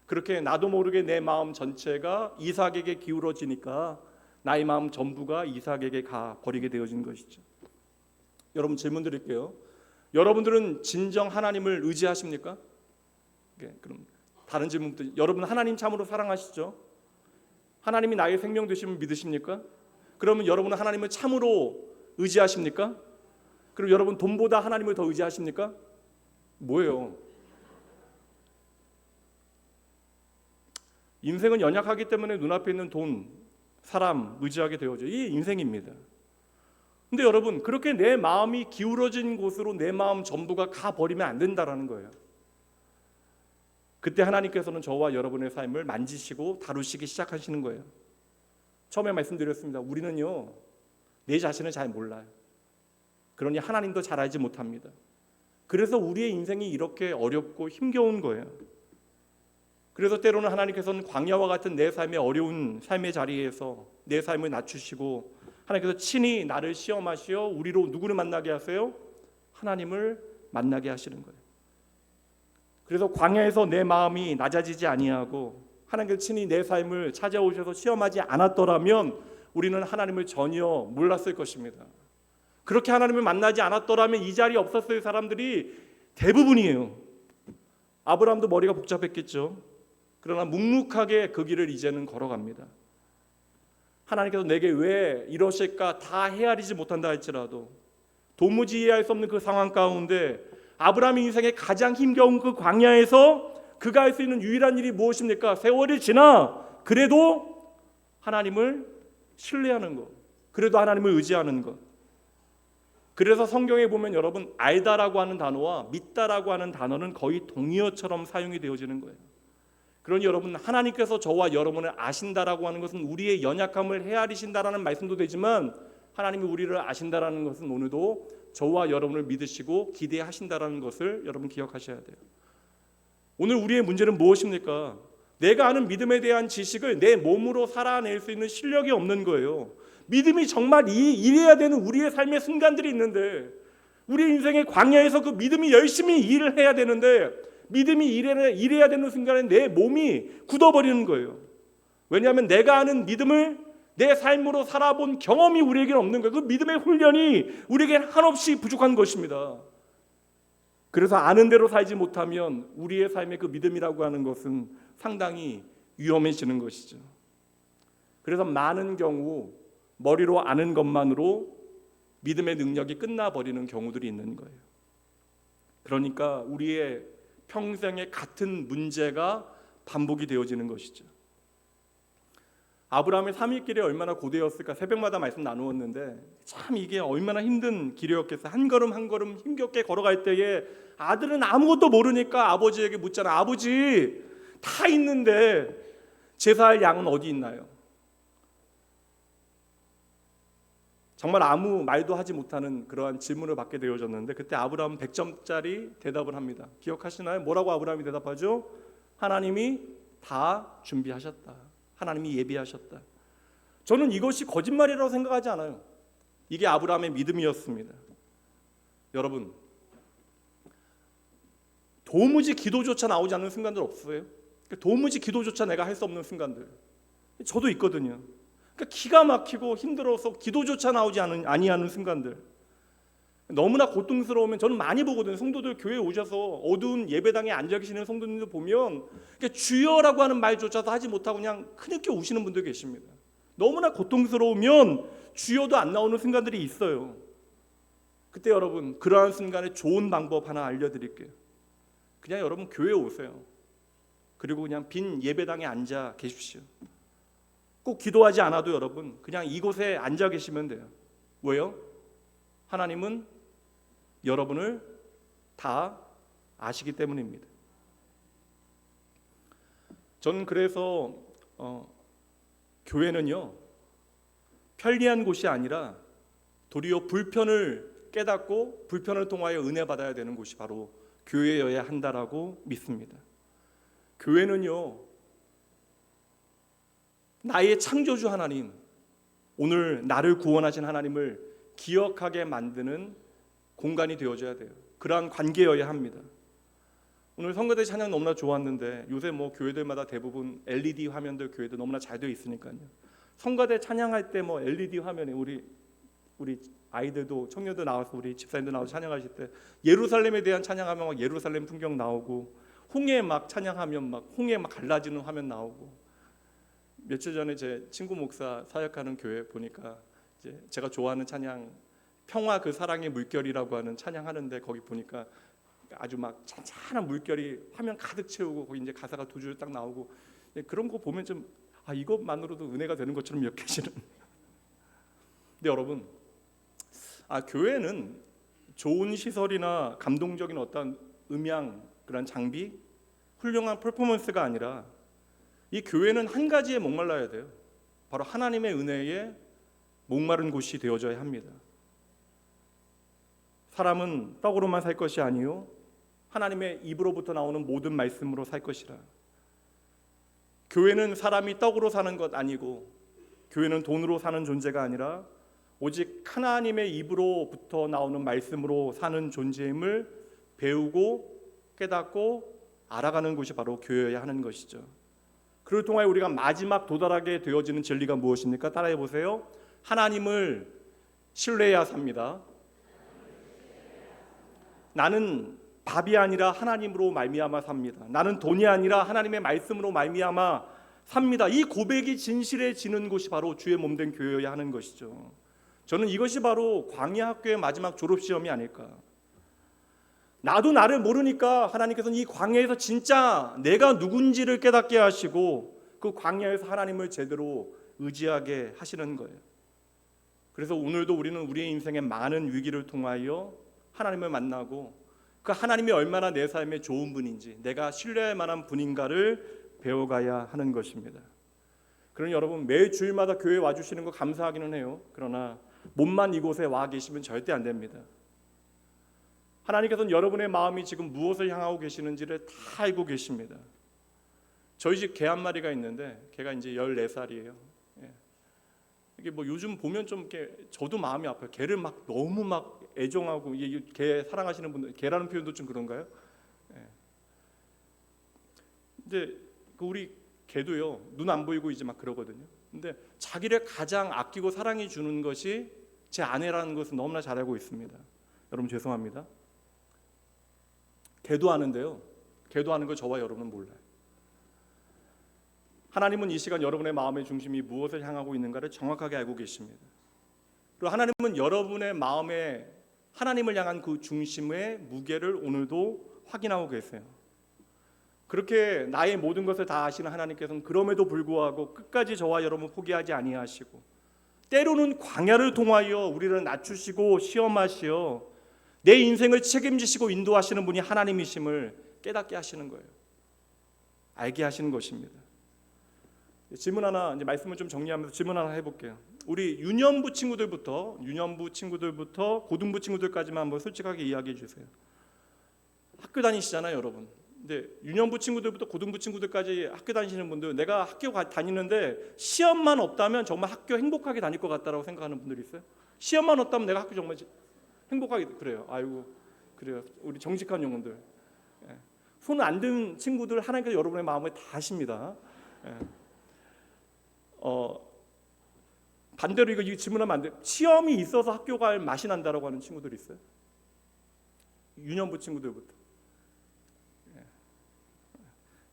그렇게 나도 모르게 내 마음 전체가 이삭에게 기울어지니까 나의 마음 전부가 이삭에게 가 버리게 되어진 것이죠. 여러분 질문 드릴게요. 여러분들은 진정 하나님을 의지하십니까? 그럼 다른 질문부터, 여러분 하나님 참으로 사랑하시죠? 하나님이 나의 생명 되심을 믿으십니까? 그러면 여러분은 하나님을 참으로 의지하십니까? 그럼 여러분 돈보다 하나님을 더 의지하십니까? 뭐예요? 인생은 연약하기 때문에 눈앞에 있는 돈, 사람 의지하게 되어져. 이게 인생입니다. 근데 여러분 그렇게 내 마음이 기울어진 곳으로 내 마음 전부가 가버리면 안 된다라는 거예요. 그때 하나님께서는 저와 여러분의 삶을 만지시고 다루시기 시작하시는 거예요. 처음에 말씀드렸습니다. 우리는요 내 자신을 잘 몰라요. 그러니 하나님도 잘 알지 못합니다. 그래서 우리의 인생이 이렇게 어렵고 힘겨운 거예요. 그래서 때로는 하나님께서는 광야와 같은 내 삶의 어려운 삶의 자리에서 내 삶을 낮추시고 하나님께서 친히 나를 시험하시어 우리로 누구를 만나게 하세요? 하나님을 만나게 하시는 거예요. 그래서 광야에서 내 마음이 낮아지지 아니하고 하나님께서 친히 내 삶을 찾아오셔서 시험하지 않았더라면 우리는 하나님을 전혀 몰랐을 것입니다. 그렇게 하나님을 만나지 않았더라면 이 자리에 없었을 사람들이 대부분이에요. 아브라함도 머리가 복잡했겠죠. 그러나 묵묵하게 그 길을 이제는 걸어갑니다. 하나님께서 내게 왜 이러실까 다 헤아리지 못한다 할지라도 도무지 이해할 수 없는 그 상황 가운데 아브라함의 인생의 가장 힘겨운 그 광야에서 그가 할 수 있는 유일한 일이 무엇입니까? 세월이 지나 그래도 하나님을 신뢰하는 것, 그래도 하나님을 의지하는 것. 그래서 성경에 보면 여러분 알다라고 하는 단어와 믿다라고 하는 단어는 거의 동의어처럼 사용이 되어지는 거예요. 그러니 여러분 하나님께서 저와 여러분을 아신다라고 하는 것은 우리의 연약함을 헤아리신다라는 말씀도 되지만 하나님이 우리를 아신다라는 것은 오늘도 저와 여러분을 믿으시고 기대하신다라는 것을 여러분 기억하셔야 돼요. 오늘 우리의 문제는 무엇입니까? 내가 아는 믿음에 대한 지식을 내 몸으로 살아낼 수 있는 실력이 없는 거예요. 믿음이 정말 일해야 되는 우리의 삶의 순간들이 있는데, 우리 인생의 광야에서 그 믿음이 열심히 일을 해야 되는데, 믿음이 일해야 되는 순간에 내 몸이 굳어버리는 거예요. 왜냐하면 내가 아는 믿음을 내 삶으로 살아본 경험이 우리에게는 없는 거예요. 그 믿음의 훈련이 우리에게 한없이 부족한 것입니다. 그래서 아는 대로 살지 못하면 우리의 삶의 그 믿음이라고 하는 것은 상당히 위험해지는 것이죠. 그래서 많은 경우 머리로 아는 것만으로 믿음의 능력이 끝나버리는 경우들이 있는 거예요. 그러니까 우리의 평생에 같은 문제가 반복이 되어지는 것이죠. 아브라함의 3일 길이 얼마나 고되었을까. 새벽마다 말씀 나누었는데 참 이게 얼마나 힘든 길이었겠어요. 한 걸음 한 걸음 힘겹게 걸어갈 때에 아들은 아무것도 모르니까 아버지에게 묻잖아. 아버지, 다 있는데 제사할 양은 어디 있나요? 정말 아무 말도 하지 못하는 그러한 질문을 받게 되어졌는데, 그때 아브라함은 100점짜리 대답을 합니다. 기억하시나요? 뭐라고 아브라함이 대답하죠? 하나님이 다 준비하셨다. 하나님이 예비하셨다. 저는 이것이 거짓말이라고 생각하지 않아요. 이게 아브라함의 믿음이었습니다. 여러분, 도무지 기도조차 나오지 않는 순간들 없어요? 도무지 기도조차 내가 할 수 없는 순간들 저도 있거든요. 그러니까 기가 막히고 힘들어서 기도조차 나오지 아니하는 순간들, 너무나 고통스러우면 저는 많이 보거든요. 성도들 교회에 오셔서 어두운 예배당에 앉아 계시는 성도님들 보면 주여라고 하는 말조차도 하지 못하고 그냥 크게 우시는 분들 계십니다. 너무나 고통스러우면 주여도 안 나오는 순간들이 있어요. 그때 여러분, 그러한 순간에 좋은 방법 하나 알려드릴게요. 그냥 여러분 교회에 오세요. 그리고 그냥 빈 예배당에 앉아 계십시오. 꼭 기도하지 않아도 여러분 그냥 이곳에 앉아 계시면 돼요. 왜요? 하나님은 여러분을 다 아시기 때문입니다. 저는 그래서 교회는요, 편리한 곳이 아니라 도리어 불편을 깨닫고 불편을 통하여 은혜 받아야 되는 곳이 바로 교회여야 한다라고 믿습니다. 교회는요, 나의 창조주 하나님, 오늘 나를 구원하신 하나님을 기억하게 만드는 공간이 되어줘야 돼요. 그러한 관계여야 합니다. 오늘 성가대 찬양 너무나 좋았는데 요새 뭐 교회들마다 대부분 LED 화면들 교회도 너무나 잘 되어 있으니까요. 성가대 찬양할 때 뭐 LED 화면에 우리 아이들도 청년들 나와서 우리 집사님들 나와서 찬양하실 때 예루살렘에 대한 찬양하면 막 예루살렘 풍경 나오고, 홍해 막 찬양하면 막 홍해 막 갈라지는 화면 나오고. 며칠 전에 제 친구 목사 사역하는 교회 보니까 이제 제가 좋아하는 찬양 평화 그 사랑의 물결이라고 하는 찬양하는데, 거기 보니까 아주 막 찬찬한 물결이 화면 가득 채우고 거기 이제 가사가 두 줄 딱 나오고, 그런 거 보면 좀 이것만으로도 은혜가 되는 것처럼 여겨지는. 근데 여러분, 교회는 좋은 시설이나 감동적인 어떤 음향 그런 장비, 훌륭한 퍼포먼스가 아니라 이 교회는 한 가지에 목말라야 돼요. 바로 하나님의 은혜에 목마른 곳이 되어져야 합니다. 사람은 떡으로만 살 것이 아니요 하나님의 입으로부터 나오는 모든 말씀으로 살 것이라. 교회는 사람이 떡으로 사는 것 아니고, 교회는 돈으로 사는 존재가 아니라 오직 하나님의 입으로부터 나오는 말씀으로 사는 존재임을 배우고 깨닫고 알아가는 곳이 바로 교회여야 하는 것이죠. 그를 통하여 우리가 마지막 도달하게 되어지는 진리가 무엇입니까? 따라해 보세요. 하나님을 신뢰해야 삽니다. 나는 밥이 아니라 하나님으로 말미암아 삽니다. 나는 돈이 아니라 하나님의 말씀으로 말미암아 삽니다. 이 고백이 진실해지는 곳이 바로 주의 몸된 교회여야 하는 것이죠. 저는 이것이 바로 광야 학교의 마지막 졸업시험이 아닐까. 나도 나를 모르니까 하나님께서는 이 광야에서 진짜 내가 누군지를 깨닫게 하시고 그 광야에서 하나님을 제대로 의지하게 하시는 거예요. 그래서 오늘도 우리는 우리의 인생의 많은 위기를 통하여 하나님을 만나고 그 하나님이 얼마나 내 삶에 좋은 분인지, 내가 신뢰할 만한 분인가를 배워가야 하는 것입니다. 그러니 여러분, 매 주일마다 교회에 와주시는 거 감사하기는 해요. 그러나 몸만 이곳에 와 계시면 절대 안 됩니다. 하나님께서는 여러분의 마음이 지금 무엇을 향하고 계시는지를 다 알고 계십니다. 저희 집 개 한 마리가 있는데 개가 이제 14살이에요. 이게 뭐 요즘 보면 좀 이렇게 저도 마음이 아파요. 개를 막 너무 막 애정하고, 개 사랑하시는 분들, 개라는 표현도 좀 그런가요? 근데 우리 개도요, 눈 안 보이고 이제 막 그러거든요. 근데 자기를 가장 아끼고 사랑해 주는 것이 제 아내라는 것을 너무나 잘 알고 있습니다. 여러분 죄송합니다. 개도 아는데요, 개도 아는 걸 저와 여러분은 몰라요. 하나님은 이 시간 여러분의 마음의 중심이 무엇을 향하고 있는가를 정확하게 알고 계십니다. 그리고 하나님은 여러분의 마음에 하나님을 향한 그 중심의 무게를 오늘도 확인하고 계세요. 그렇게 나의 모든 것을 다 아시는 하나님께서는 그럼에도 불구하고 끝까지 저와 여러분 포기하지 아니하시고, 때로는 광야를 통하여 우리를 낮추시고 시험하시어 내 인생을 책임지시고 인도하시는 분이 하나님이심을 깨닫게 하시는 거예요. 알게 하시는 것입니다. 질문 하나, 이제 말씀을 좀 정리하면서 질문 하나 해볼게요. 우리 유년부 친구들부터 고등부 친구들까지만 한번 솔직하게 이야기해 주세요. 학교 다니시잖아요, 여러분. 근데 유년부 친구들부터 고등부 친구들까지 학교 다니시는 분들, 내가 학교 다니는데 시험만 없다면 정말 학교 행복하게 다닐 것 같다라고 생각하는 분들이 있어요? 시험만 없다면 내가 학교 정말 행복하게, 그래요. 아이고, 그래요. 우리 정직한 영혼들. 손 안 든 친구들 하나님께서 여러분의 마음을 다 아십니다. 반대로 이거 질문하면 안 돼. 시험이 있어서 학교 갈 맛이 난다라고 하는 친구들이 있어요? 유년부 친구들부터.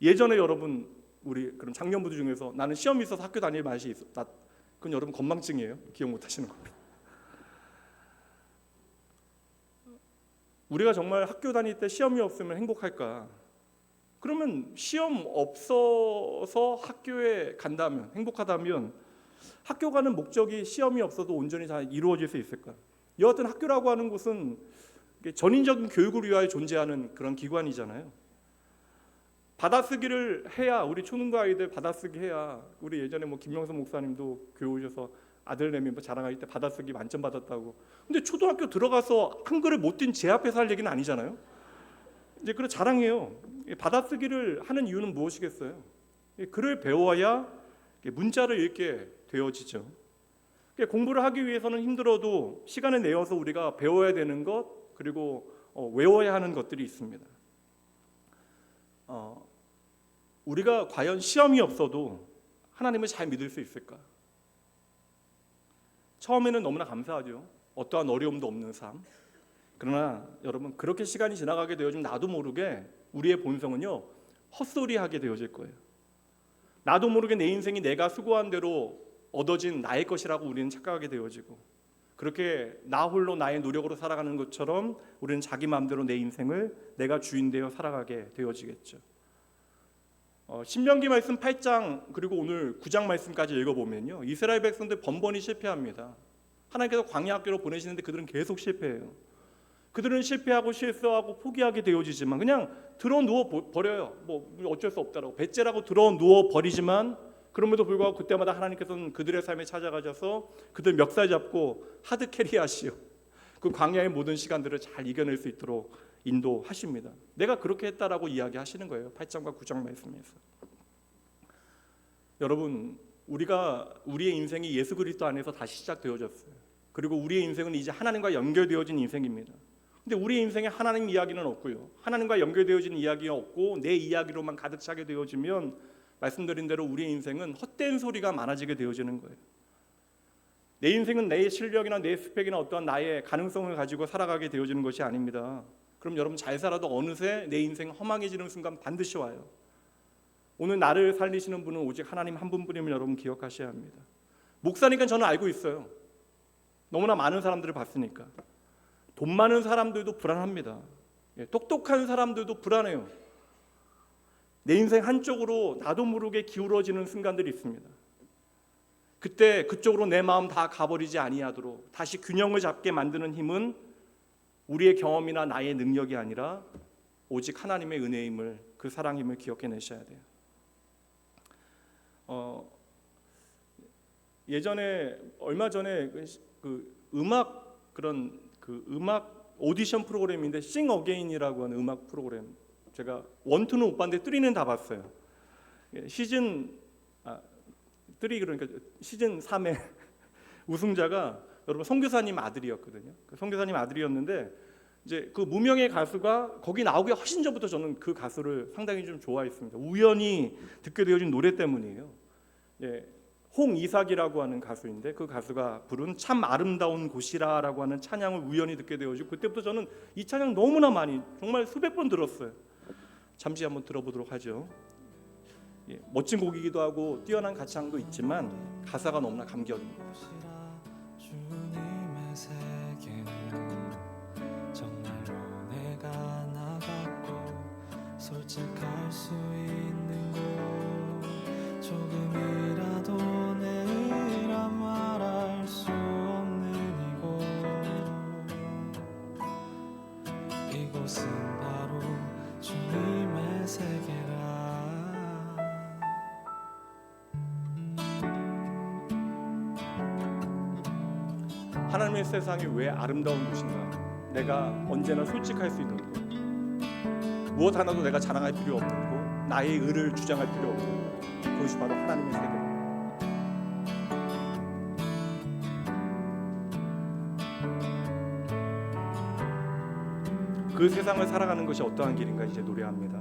예전에 여러분, 우리 그럼 장년부들 중에서 나는 시험이 있어서 학교 다닐 맛이 있어. 그건 여러분 건망증이에요. 기억 못 하시는 겁니다. 우리가 정말 학교 다닐 때 시험이 없으면 행복할까? 그러면 시험 없어서 학교에 간다면, 행복하다면 학교 가는 목적이 시험이 없어도 온전히 다 이루어질 수 있을까? 여하튼 학교라고 하는 곳은 전인적인 교육을 위하여 존재하는 그런 기관이잖아요. 받아쓰기를 해야, 우리 초능가 아이들 받아쓰기 해야, 우리 예전에 뭐 김명선 목사님도 교회 오셔서 아들내미 뭐 자랑할 때 받아쓰기 만점 받았다고. 근데 초등학교 들어가서 한글을 못 띈 제 앞에서 할 얘기는 아니잖아요. 이제 그런 자랑해요. 받아쓰기를 하는 이유는 무엇이겠어요? 글을 배워야 문자를 읽게 되어지죠. 공부를 하기 위해서는 힘들어도 시간을 내어서 우리가 배워야 되는 것, 그리고 외워야 하는 것들이 있습니다. 우리가 과연 시험이 없어도 하나님을 잘 믿을 수 있을까? 처음에는 너무나 감사하죠. 어떠한 어려움도 없는 삶. 그러나 여러분, 그렇게 시간이 지나가게 되어지면 나도 모르게 우리의 본성은요, 헛소리하게 되어질 거예요. 나도 모르게 내 인생이 내가 수고한 대로 얻어진 나의 것이라고 우리는 착각하게 되어지고, 그렇게 나 홀로 나의 노력으로 살아가는 것처럼 우리는 자기 마음대로 내 인생을 내가 주인 되어 살아가게 되어지겠죠. 신명기 말씀 8장 그리고 오늘 9장 말씀까지 읽어보면요, 이스라엘 백성들 번번이 실패합니다. 하나님께서 광야 학교로 보내시는데 그들은 계속 실패해요. 그들은 실패하고 실수하고 포기하게 되어지지만 그냥 들어 누워 버려요. 뭐 어쩔 수 없다라고, 배째라고 들어 누워 버리지만, 그럼에도 불구하고 그때마다 하나님께서는 그들의 삶에 찾아가셔서 그들 멱살 잡고 하드 캐리하시오, 그 광야의 모든 시간들을 잘 이겨낼 수 있도록 인도하십니다. 내가 그렇게 했다라고 이야기하시는 거예요. 8장과 9장 말씀에서. 여러분, 우리의 인생이 예수 그리스도 안에서 다시 시작되어졌어요. 그리고 우리의 인생은 이제 하나님과 연결되어진 인생입니다. 근데 우리의 인생에 하나님 이야기는 없고요, 하나님과 연결되어진 이야기가 없고 내 이야기로만 가득 차게 되어지면, 말씀드린 대로 우리의 인생은 헛된 소리가 많아지게 되어지는 거예요. 내 인생은 내 실력이나 내 스펙이나 어떠한 나의 가능성을 가지고 살아가게 되어지는 것이 아닙니다. 그럼 여러분, 잘 살아도 어느새 내 인생 허망해지는 순간 반드시 와요. 오늘 나를 살리시는 분은 오직 하나님 한 분뿐임을 여러분 기억하셔야 합니다. 목사니까 저는 알고 있어요. 너무나 많은 사람들을 봤으니까. 돈 많은 사람들도 불안합니다. 똑똑한 사람들도 불안해요. 내 인생 한쪽으로 나도 모르게 기울어지는 순간들이 있습니다. 그때 그쪽으로 내 마음 다 가버리지 아니하도록 다시 균형을 잡게 만드는 힘은 우리의 경험이나 나의 능력이 아니라 오직 하나님의 은혜임을, 그 사랑임을 기억해내셔야 돼요. 예전에 얼마 전에 그 음악 오디션 프로그램인데 싱 어게인이라고 하는 음악 프로그램, 제가 1, 2는 못 봤는데 3는 다 봤어요. 시즌 3, 그러니까 시즌 3의 우승자가 여러분 선교사님 아들이었거든요. 그 선교사님 아들이었는데 이제 그 무명의 가수가 거기 나오기 훨씬 전부터 저는 그 가수를 상당히 좀 좋아했습니다. 우연히 듣게 되어진 노래 때문이에요. 예, 홍이삭이라고 하는 가수인데 그 가수가 부른 참 아름다운 곳이라라고 하는 찬양을 우연히 듣게 되어지고 그때부터 저는 이 찬양 너무나 많이 정말 수백 번 들었어요. 잠시 한번 들어보도록 하죠. 예, 멋진 곡이기도 하고 뛰어난 가창도 있지만 가사가 너무나 감격입니다. 주님의 세계는 정말로 내가 나갔고 솔직할 수 있는 곳, 조금이라도 내라 말할 수 없는 이곳은 바로 주님의 세계라. 하나님의 세상이 왜 아름다운 곳인가? 내가 언제나 솔직할 수 있는 곳, 무엇 하나도 내가 자랑할 필요 없는 곳, 나의 의를 주장할 필요 없는 곳, 그것이 바로 하나님의 세계입니다. 그 세상을 살아가는 것이 어떠한 길인가 이제 노래합니다.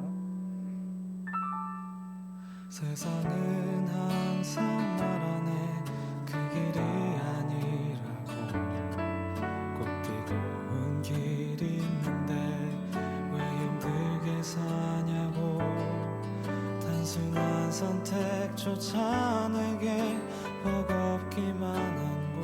세상은 항상 날 안에 그 길이 길이 있는데 왜 힘들게 사냐고, 단순한 선택조차 내게 버겁기만 한 곳,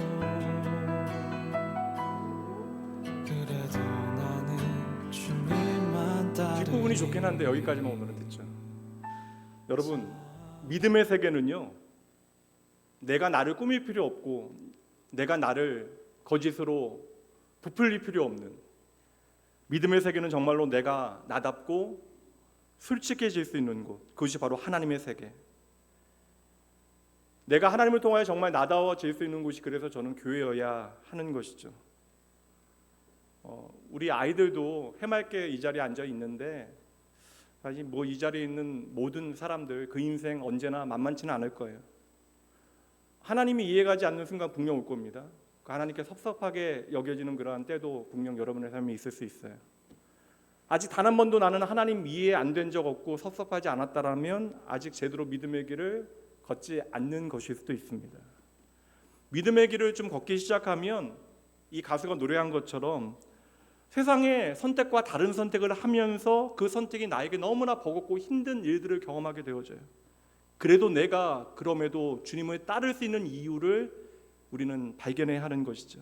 그래도 나는 주님만 따르리. 뒷부분이 좋긴 한데 여기까지만 오늘은 듣죠. 여러분, 믿음의 세계는요, 내가 나를 꾸밀 필요 없고 내가 나를 거짓으로 부풀릴 필요 없는, 믿음의 세계는 정말로 내가 나답고 솔직해질 수 있는 곳, 그것이 바로 하나님의 세계. 내가 하나님을 통하여 정말 나다워질 수 있는 곳이 그래서 저는 교회여야 하는 것이죠. 우리 아이들도 해맑게 이 자리에 앉아 있는데 사실 뭐 이 자리에 있는 모든 사람들 그 인생 언제나 만만치는 않을 거예요. 하나님이 이해가지 않는 순간 분명 올 겁니다. 하나님께 섭섭하게 여겨지는 그러한 때도 분명 여러분의 삶에 있을 수 있어요. 아직 단 한 번도 나는 하나님 이해 안 된 적 없고 섭섭하지 않았다라면 아직 제대로 믿음의 길을 걷지 않는 것일 수도 있습니다. 믿음의 길을 좀 걷기 시작하면 이 가수가 노래한 것처럼 세상의 선택과 다른 선택을 하면서 그 선택이 나에게 너무나 버겁고 힘든 일들을 경험하게 되어져요. 그래도 내가 그럼에도 주님을 따를 수 있는 이유를 우리는 발견해야 하는 것이죠.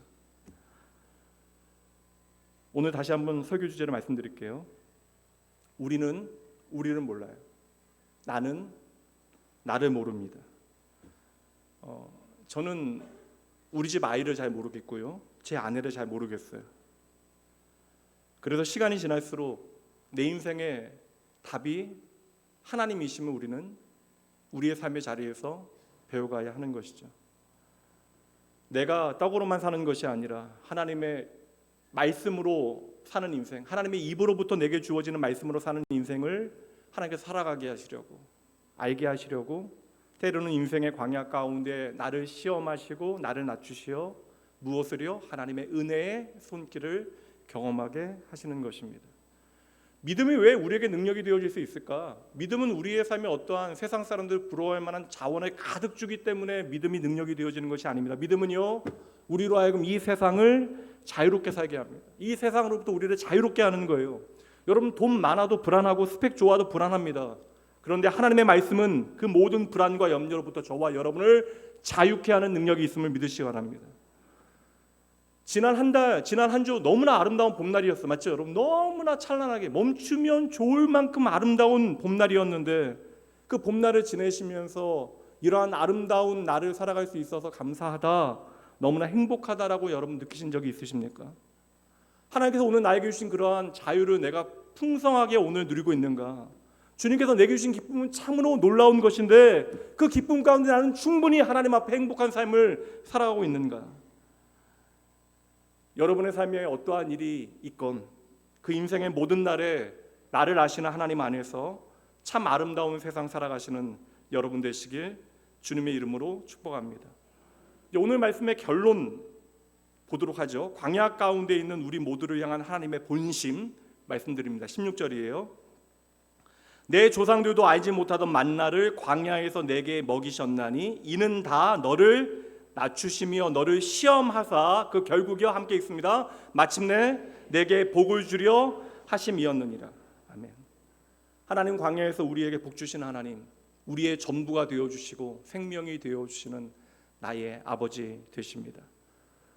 오늘 다시 한번 설교 주제를 말씀드릴게요. 우리는 우리를 몰라요. 나는 나를 모릅니다. 저는 우리 집 아이를 잘 모르겠고요, 제 아내를 잘 모르겠어요. 그래서 시간이 지날수록 내 인생의 답이 하나님이심을 우리는 우리의 삶의 자리에서 배워가야 하는 것이죠. 내가 떡으로만 사는 것이 아니라 하나님의 말씀으로 사는 인생, 하나님의 입으로부터 내게 주어지는 말씀으로 사는 인생을 하나님께서 살아가게 하시려고, 알게 하시려고 때로는 인생의 광야 가운데 나를 시험하시고 나를 낮추시어 무엇을요? 하나님의 은혜의 손길을 경험하게 하시는 것입니다. 믿음이 왜 우리에게 능력이 되어질 수 있을까? 믿음은 우리의 삶에 어떠한 세상 사람들 부러워할 만한 자원을 가득 주기 때문에 믿음이 능력이 되어지는 것이 아닙니다. 믿음은요, 우리로 하여금 이 세상을 자유롭게 살게 합니다. 이 세상으로부터 우리를 자유롭게 하는 거예요. 여러분, 돈 많아도 불안하고 스펙 좋아도 불안합니다. 그런데 하나님의 말씀은 그 모든 불안과 염려로부터 저와 여러분을 자유케 하는 능력이 있음을 믿으시기 바랍니다. 지난 한 주 너무나 아름다운 봄날이었어, 맞죠? 여러분, 너무나 찬란하게 멈추면 좋을 만큼 아름다운 봄날이었는데 그 봄날을 지내시면서 이러한 아름다운 날을 살아갈 수 있어서 감사하다, 너무나 행복하다라고 여러분 느끼신 적이 있으십니까? 하나님께서 오늘 나에게 주신 그러한 자유를 내가 풍성하게 오늘 누리고 있는가? 주님께서 내게 주신 기쁨은 참으로 놀라운 것인데 그 기쁨 가운데 나는 충분히 하나님 앞에 행복한 삶을 살아가고 있는가? 여러분의 삶에 어떠한 일이 있건 그 인생의 모든 날에 나를 아시는 하나님 안에서 참 아름다운 세상 살아가시는 여러분 되시길 주님의 이름으로 축복합니다. 오늘 말씀의 결론 보도록 하죠. 광야 가운데 있는 우리 모두를 향한 하나님의 본심 말씀드립니다. 16절이에요. 내 조상들도 알지 못하던 만나를 광야에서 내게 먹이셨나니 이는 다 너를 낮추시며 너를 시험하사 그 결국이요 함께 있습니다. 마침내 내게 복을 주려 하심이었느니라. 아멘. 하나님 광야에서 우리에게 복 주시는 하나님, 우리의 전부가 되어주시고 생명이 되어주시는 나의 아버지 되십니다.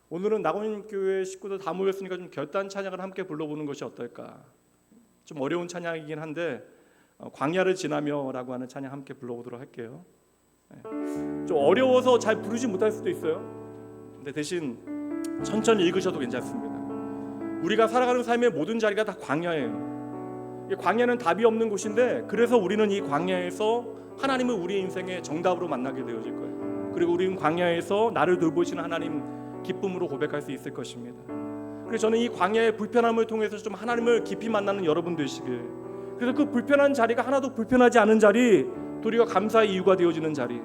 오늘은 낙원교회 식구들 다 모였으니까 좀 결단 찬양을 함께 불러보는 것이 어떨까. 좀 어려운 찬양이긴 한데 광야를 지나며라고 하는 찬양 함께 불러보도록 할게요. 좀 어려워서 잘 부르지 못할 수도 있어요. 근데 대신 천천히 읽으셔도 괜찮습니다. 우리가 살아가는 삶의 모든 자리가 다 광야예요. 광야는 답이 없는 곳인데 그래서 우리는 이 광야에서 하나님을 우리의 인생의 정답으로 만나게 되어질 거예요. 그리고 우리는 광야에서 나를 돌보시는 하나님 기쁨으로 고백할 수 있을 것입니다. 그래서 저는 이 광야의 불편함을 통해서 좀 하나님을 깊이 만나는 여러분 되시길, 그래서 그 불편한 자리가 하나도 불편하지 않은 자리, 도리어 감사의 이유가 되어지는 자리,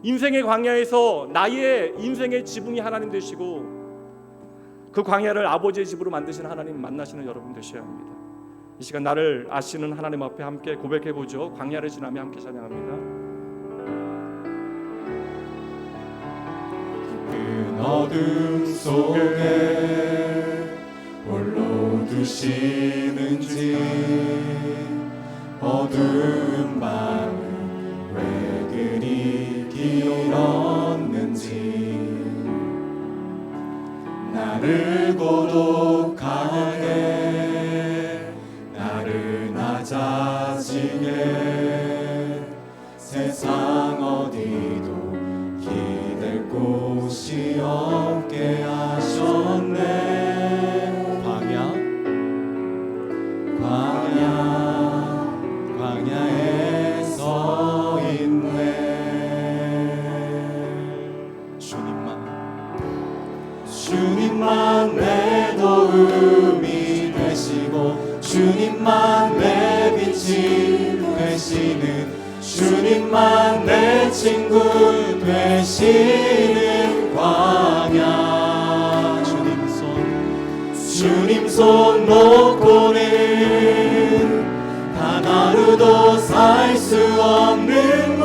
인생의 광야에서 나의 인생의 지붕이 하나님 되시고 그 광야를 아버지의 집으로 만드시는 하나님 만나시는 여러분 되셔야 합니다. 이 시간 나를 아시는 하나님 앞에 함께 고백해보죠. 광야를 지나며 함께 찬양합니다. 깊은 어둠 속에 홀로 두시는지 어두운 밤은 왜 그리 길었는지 나를 고독하게 나를 낮아지게 세상 어디도 기댈 곳이 없게 하셨네. 광야에 서 있네. 주님만 내 도움이 되시고 주님만 내 빛이 되시는 주님만 내 친구 되시는 광야. 주님 손 놓고는 단 하루도 살 수 없는 곳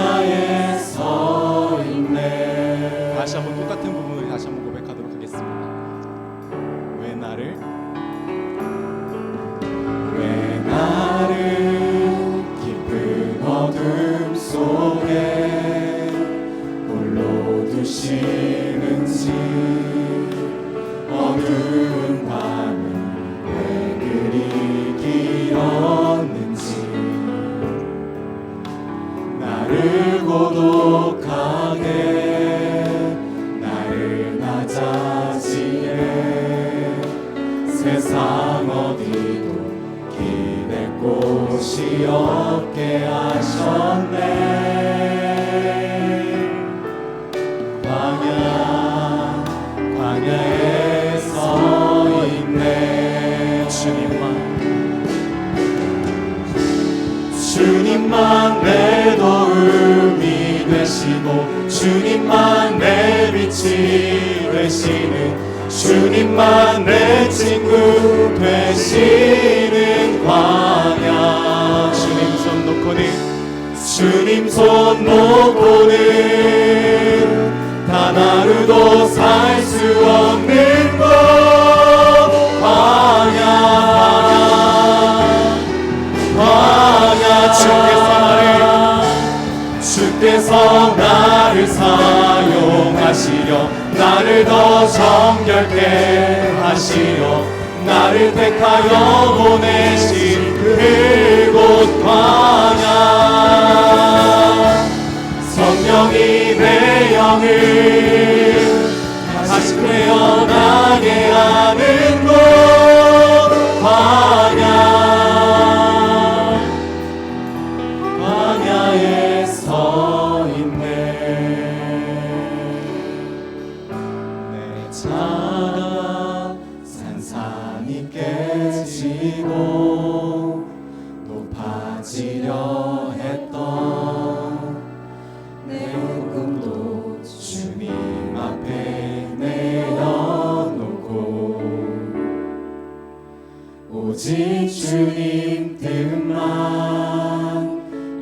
광야에 서 있네. 다시 한번 똑같은 부분을 다시 한번 고백하도록 하겠습니다. 왜 나를 깊은 어둠 속에 홀로 두시는지 어두운 밤은 왜 그리 길었는지 나를 고독하게 나를 낮아지게 세상 어디도 기댈 곳이 없게 하셨네. 광야에 서 있네. 주님만 내 도움이 되시고 주님만 내 빛이 되시는 주님만 내 친구 되시는 광야. 주님 손 놓고는 단 하루도 살 수 없는 곳 광야. 주께서 나를 사용하시려 나를 더 정결케 하시려 나를 택하여 보내신 그곳 광야. 성령이 내 영을 다시 태어나게 하는 곳 광야에 서 주님 뜻만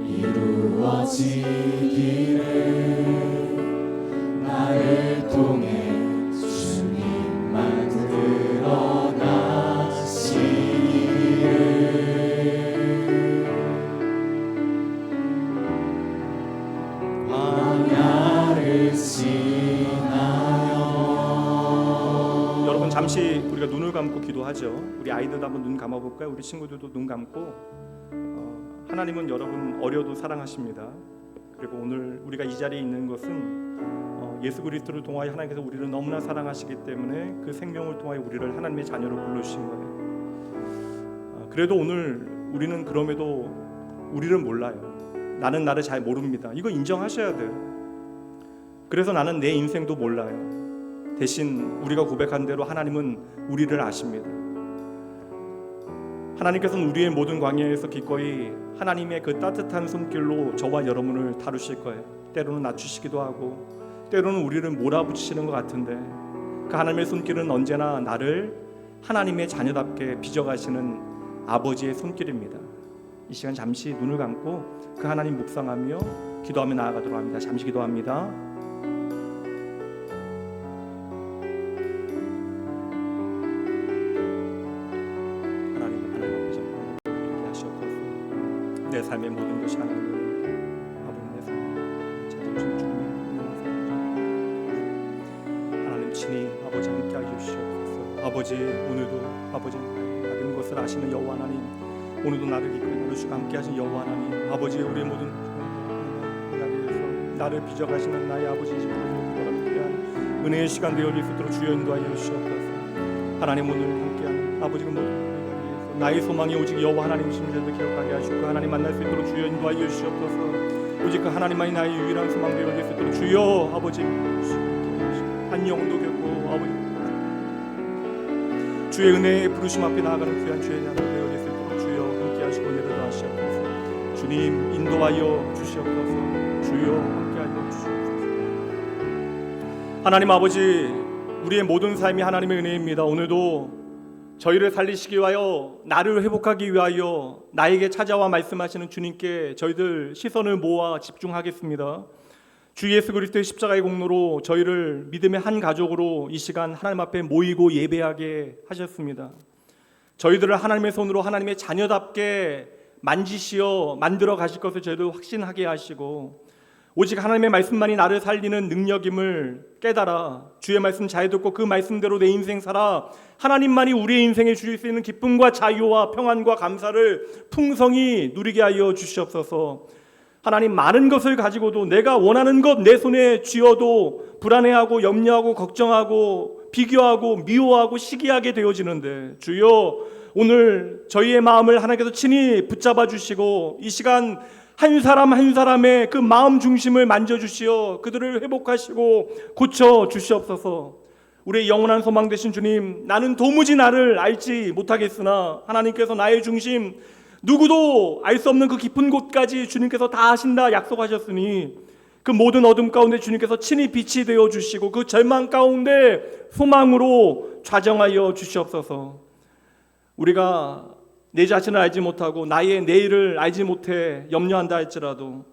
이루어지기를 나를 통해 주님만 드러나시기를 광야를 지나요. 여러분 잠시 우리가 눈을 감고 기도하죠. 우리 아이들도 한번 눈 감아볼까요? 우리 친구들도 눈 감고 하나님은 여러분 어려도 사랑하십니다. 그리고 오늘 우리가 이 자리에 있는 것은 예수 그리스도를 통하여 하나님께서 우리를 너무나 사랑하시기 때문에 그 생명을 통하여 우리를 하나님의 자녀로 불러주신 거예요. 그래도 오늘 우리는 그럼에도 우리를 몰라요. 나는 나를 잘 모릅니다. 이거 인정하셔야 돼요. 그래서 나는 내 인생도 몰라요. 대신 우리가 고백한 대로 하나님은 우리를 아십니다. 하나님께서는 우리의 모든 광야에서 기꺼이 하나님의 그 따뜻한 손길로 저와 여러분을 다루실 거예요. 때로는 낮추시기도 하고 때로는 우리를 몰아붙이시는 것 같은데 그 하나님의 손길은 언제나 나를 하나님의 자녀답게 빚어가시는 아버지의 손길입니다. 이 시간 잠시 눈을 감고 그 하나님 묵상하며 기도하며 나아가도록 합니다. 잠시 기도합니다. 내 삶의 모든 것이 하나님의 아버지 내 삶, 자존심 주님 하나님 친히 아버지 함께하여 주시옵소서. 아버지 오늘도 아버지 모든 것을 아시는 여호와 하나님, 오늘도 나를 이끌어 나르시고 함께하신 여호와 하나님, 아버지 우리의 모든 자리에서 나를 빚어가시는 나의 아버지이신 하나님께 위한 은혜의 시간 되어 수 있도록 주여 인도하여 주시옵소서. 하나님 오늘 함께하는 아버지가 모든 나의 소망이 오직 여호와 하나님이신 줄을 기억하게 하시고 그 하나님 만날 수 있도록 주여 인도하여 주시옵소서. 오직 그 하나님만이 나의 유일한 소망 되어 수 있도록 주여 아버지 한 영혼도 결코 아버지 주의 은혜의 부르심 앞에 나아가는 귀한 주의 자녀 되어 수 있도록 주여 함께 하시고 내려다 하시옵소서. 주님 인도하여 주시옵소서. 주여 함께하여 주시옵소서. 하나님 아버지 우리의 모든 삶이 하나님의 은혜입니다. 오늘도 저희를 살리시기 위하여 나를 회복하기 위하여 나에게 찾아와 말씀하시는 주님께 저희들 시선을 모아 집중하겠습니다. 주 예수 그리스도의 십자가의 공로로 저희를 믿음의 한 가족으로 이 시간 하나님 앞에 모이고 예배하게 하셨습니다. 저희들을 하나님의 손으로 하나님의 자녀답게 만지시어 만들어 가실 것을 저희들 확신하게 하시고 오직 하나님의 말씀만이 나를 살리는 능력임을 깨달아 주의 말씀 잘 듣고 그 말씀대로 내 인생 살아 하나님만이 우리의 인생에 주실 수 있는 기쁨과 자유와 평안과 감사를 풍성히 누리게 하여 주시옵소서. 하나님 많은 것을 가지고도 내가 원하는 것 내 손에 쥐어도 불안해하고 염려하고 걱정하고 비교하고 미워하고 시기하게 되어지는데 주여 오늘 저희의 마음을 하나님께서 친히 붙잡아 주시고 이 시간 한 사람 한 사람의 그 마음 중심을 만져주시어 그들을 회복하시고 고쳐 주시옵소서. 우리의 영원한 소망 되신 주님, 나는 도무지 나를 알지 못하겠으나 하나님께서 나의 중심 누구도 알 수 없는 그 깊은 곳까지 주님께서 다 하신다 약속하셨으니 그 모든 어둠 가운데 주님께서 친히 빛이 되어 주시고 그 절망 가운데 소망으로 좌정하여 주시옵소서. 우리가 내 자신을 알지 못하고 나의 내일을 알지 못해 염려한다 할지라도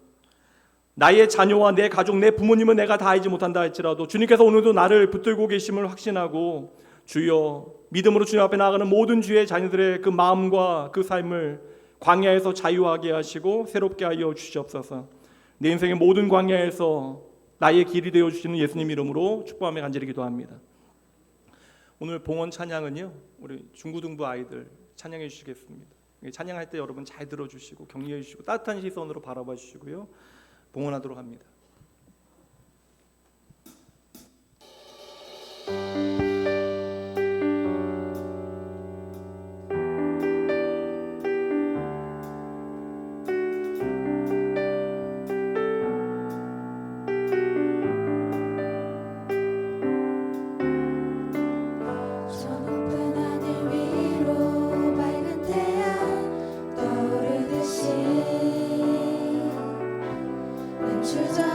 나의 자녀와 내 가족, 내 부모님은 내가 다 알지 못한다 할지라도 주님께서 오늘도 나를 붙들고 계심을 확신하고 주여 믿음으로 주님 앞에 나아가는 모든 주의 자녀들의 그 마음과 그 삶을 광야에서 자유하게 하시고 새롭게 하여 주시옵소서. 내 인생의 모든 광야에서 나의 길이 되어 주시는 예수님 이름으로 축복하며 간절히 기도합니다. 오늘 봉헌 찬양은요 우리 중고등부 아이들 찬양해 주시겠습니다. 찬양할 때 여러분 잘 들어주시고 격려해 주시고 따뜻한 시선으로 바라봐 주시고요 봉헌하도록 합니다. 주저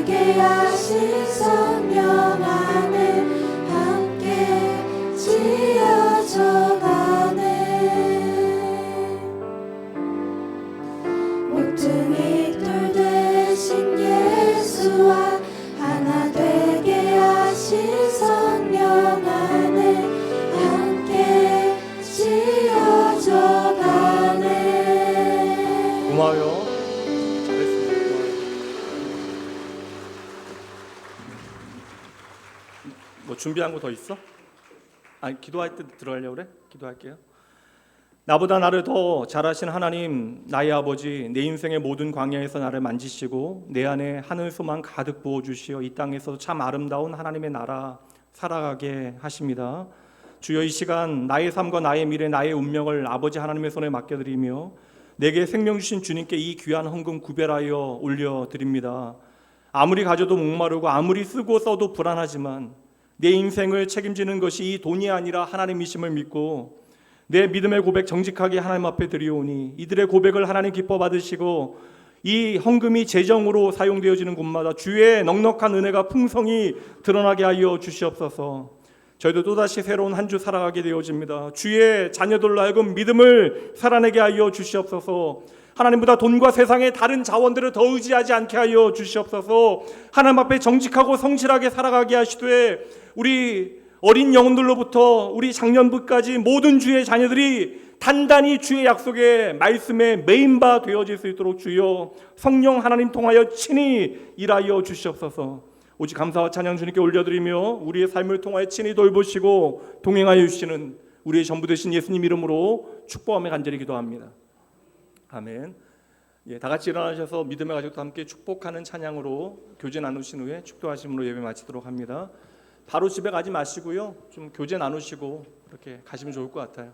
되게 하신 성령 안에 함께 지어져가네. 모퉁이 돌 되신 예수와 하나 되게 하신 성령 안에 함께 지어져가네. 고마워요. 잘했습니다. 고마워요. 뭐 준비한 거 더 있어? 아니 기도할 때 들어가려고 그래? 기도할게요. 나보다 나를 더 잘하신 하나님, 나의 아버지, 내 인생의 모든 광야에서 나를 만지시고 내 안에 하늘 소망 가득 부어주시어 이 땅에서 참 아름다운 하나님의 나라 살아가게 하십니다. 주여, 이 시간 나의 삶과 나의 미래, 나의 운명을 아버지 하나님의 손에 맡겨드리며 내게 생명 주신 주님께 이 귀한 헌금 구별하여 올려드립니다. 아무리 가져도 목마르고 아무리 쓰고 써도 불안하지만 내 인생을 책임지는 것이 이 돈이 아니라 하나님이심을 믿고 내 믿음의 고백 정직하게 하나님 앞에 드리오니 이들의 고백을 하나님 기뻐 받으시고 이 헌금이 재정으로 사용되어지는 곳마다 주의 넉넉한 은혜가 풍성히 드러나게 하여 주시옵소서. 저희도 또다시 새로운 한 주 살아가게 되어집니다. 주의 자녀들로 하여금 믿음을 살아내게 하여 주시옵소서. 하나님보다 돈과 세상의 다른 자원들을 더 의지하지 않게 하여 주시옵소서. 하나님 앞에 정직하고 성실하게 살아가게 하시되 우리 어린 영혼들로부터 우리 장년부까지 모든 주의 자녀들이 단단히 주의 약속의 말씀에 메인바 되어질 수 있도록 주여 성령 하나님 통하여 친히 일하여 주시옵소서. 오직 감사와 찬양 주님께 올려드리며 우리의 삶을 통하여 친히 돌보시고 동행하여 주시는 우리의 전부 되신 예수님 이름으로 축복하며 간절히 기도합니다. 아멘. 예, 다 같이 일어나셔서 믿음의 가족도 함께 축복하는 찬양으로 교제 나누신 후에 축도하심으로 예배 마치도록 합니다. 바로 집에 가지 마시고요, 좀 교제 나누시고 이렇게 가시면 좋을 것 같아요.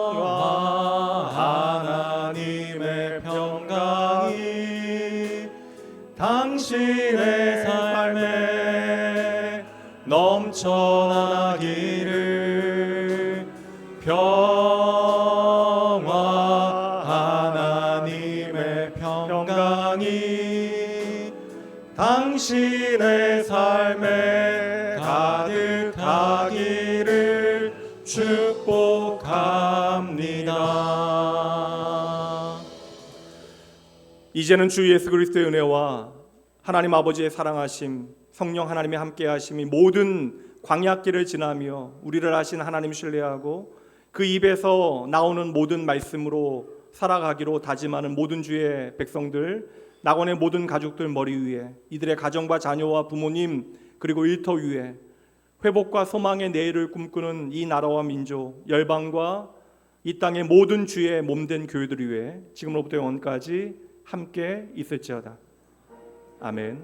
평화 하나님의 평강이 당신의 삶에 넘쳐나기를. 평화 하나님의 평강이 당신의 삶에 가득하기를 축복합니다. 이제는 주 예수 그리스도의 은혜와 하나님 아버지의 사랑하심, 성령 하나님의 함께하심이 모든 광야길을 지나며 우리를 하신 하나님 신뢰하고 그 입에서 나오는 모든 말씀으로 살아가기로 다짐하는 모든 주의 백성들, 낙원의 모든 가족들 머리 위에, 이들의 가정과 자녀와 부모님 그리고 일터 위에 회복과 소망의 내일을 꿈꾸는 이 나라와 민족, 열방과 이 땅의 모든 주의 몸된 교회들 위해 지금로부터 영원까지 함께 있을지어다. 아멘.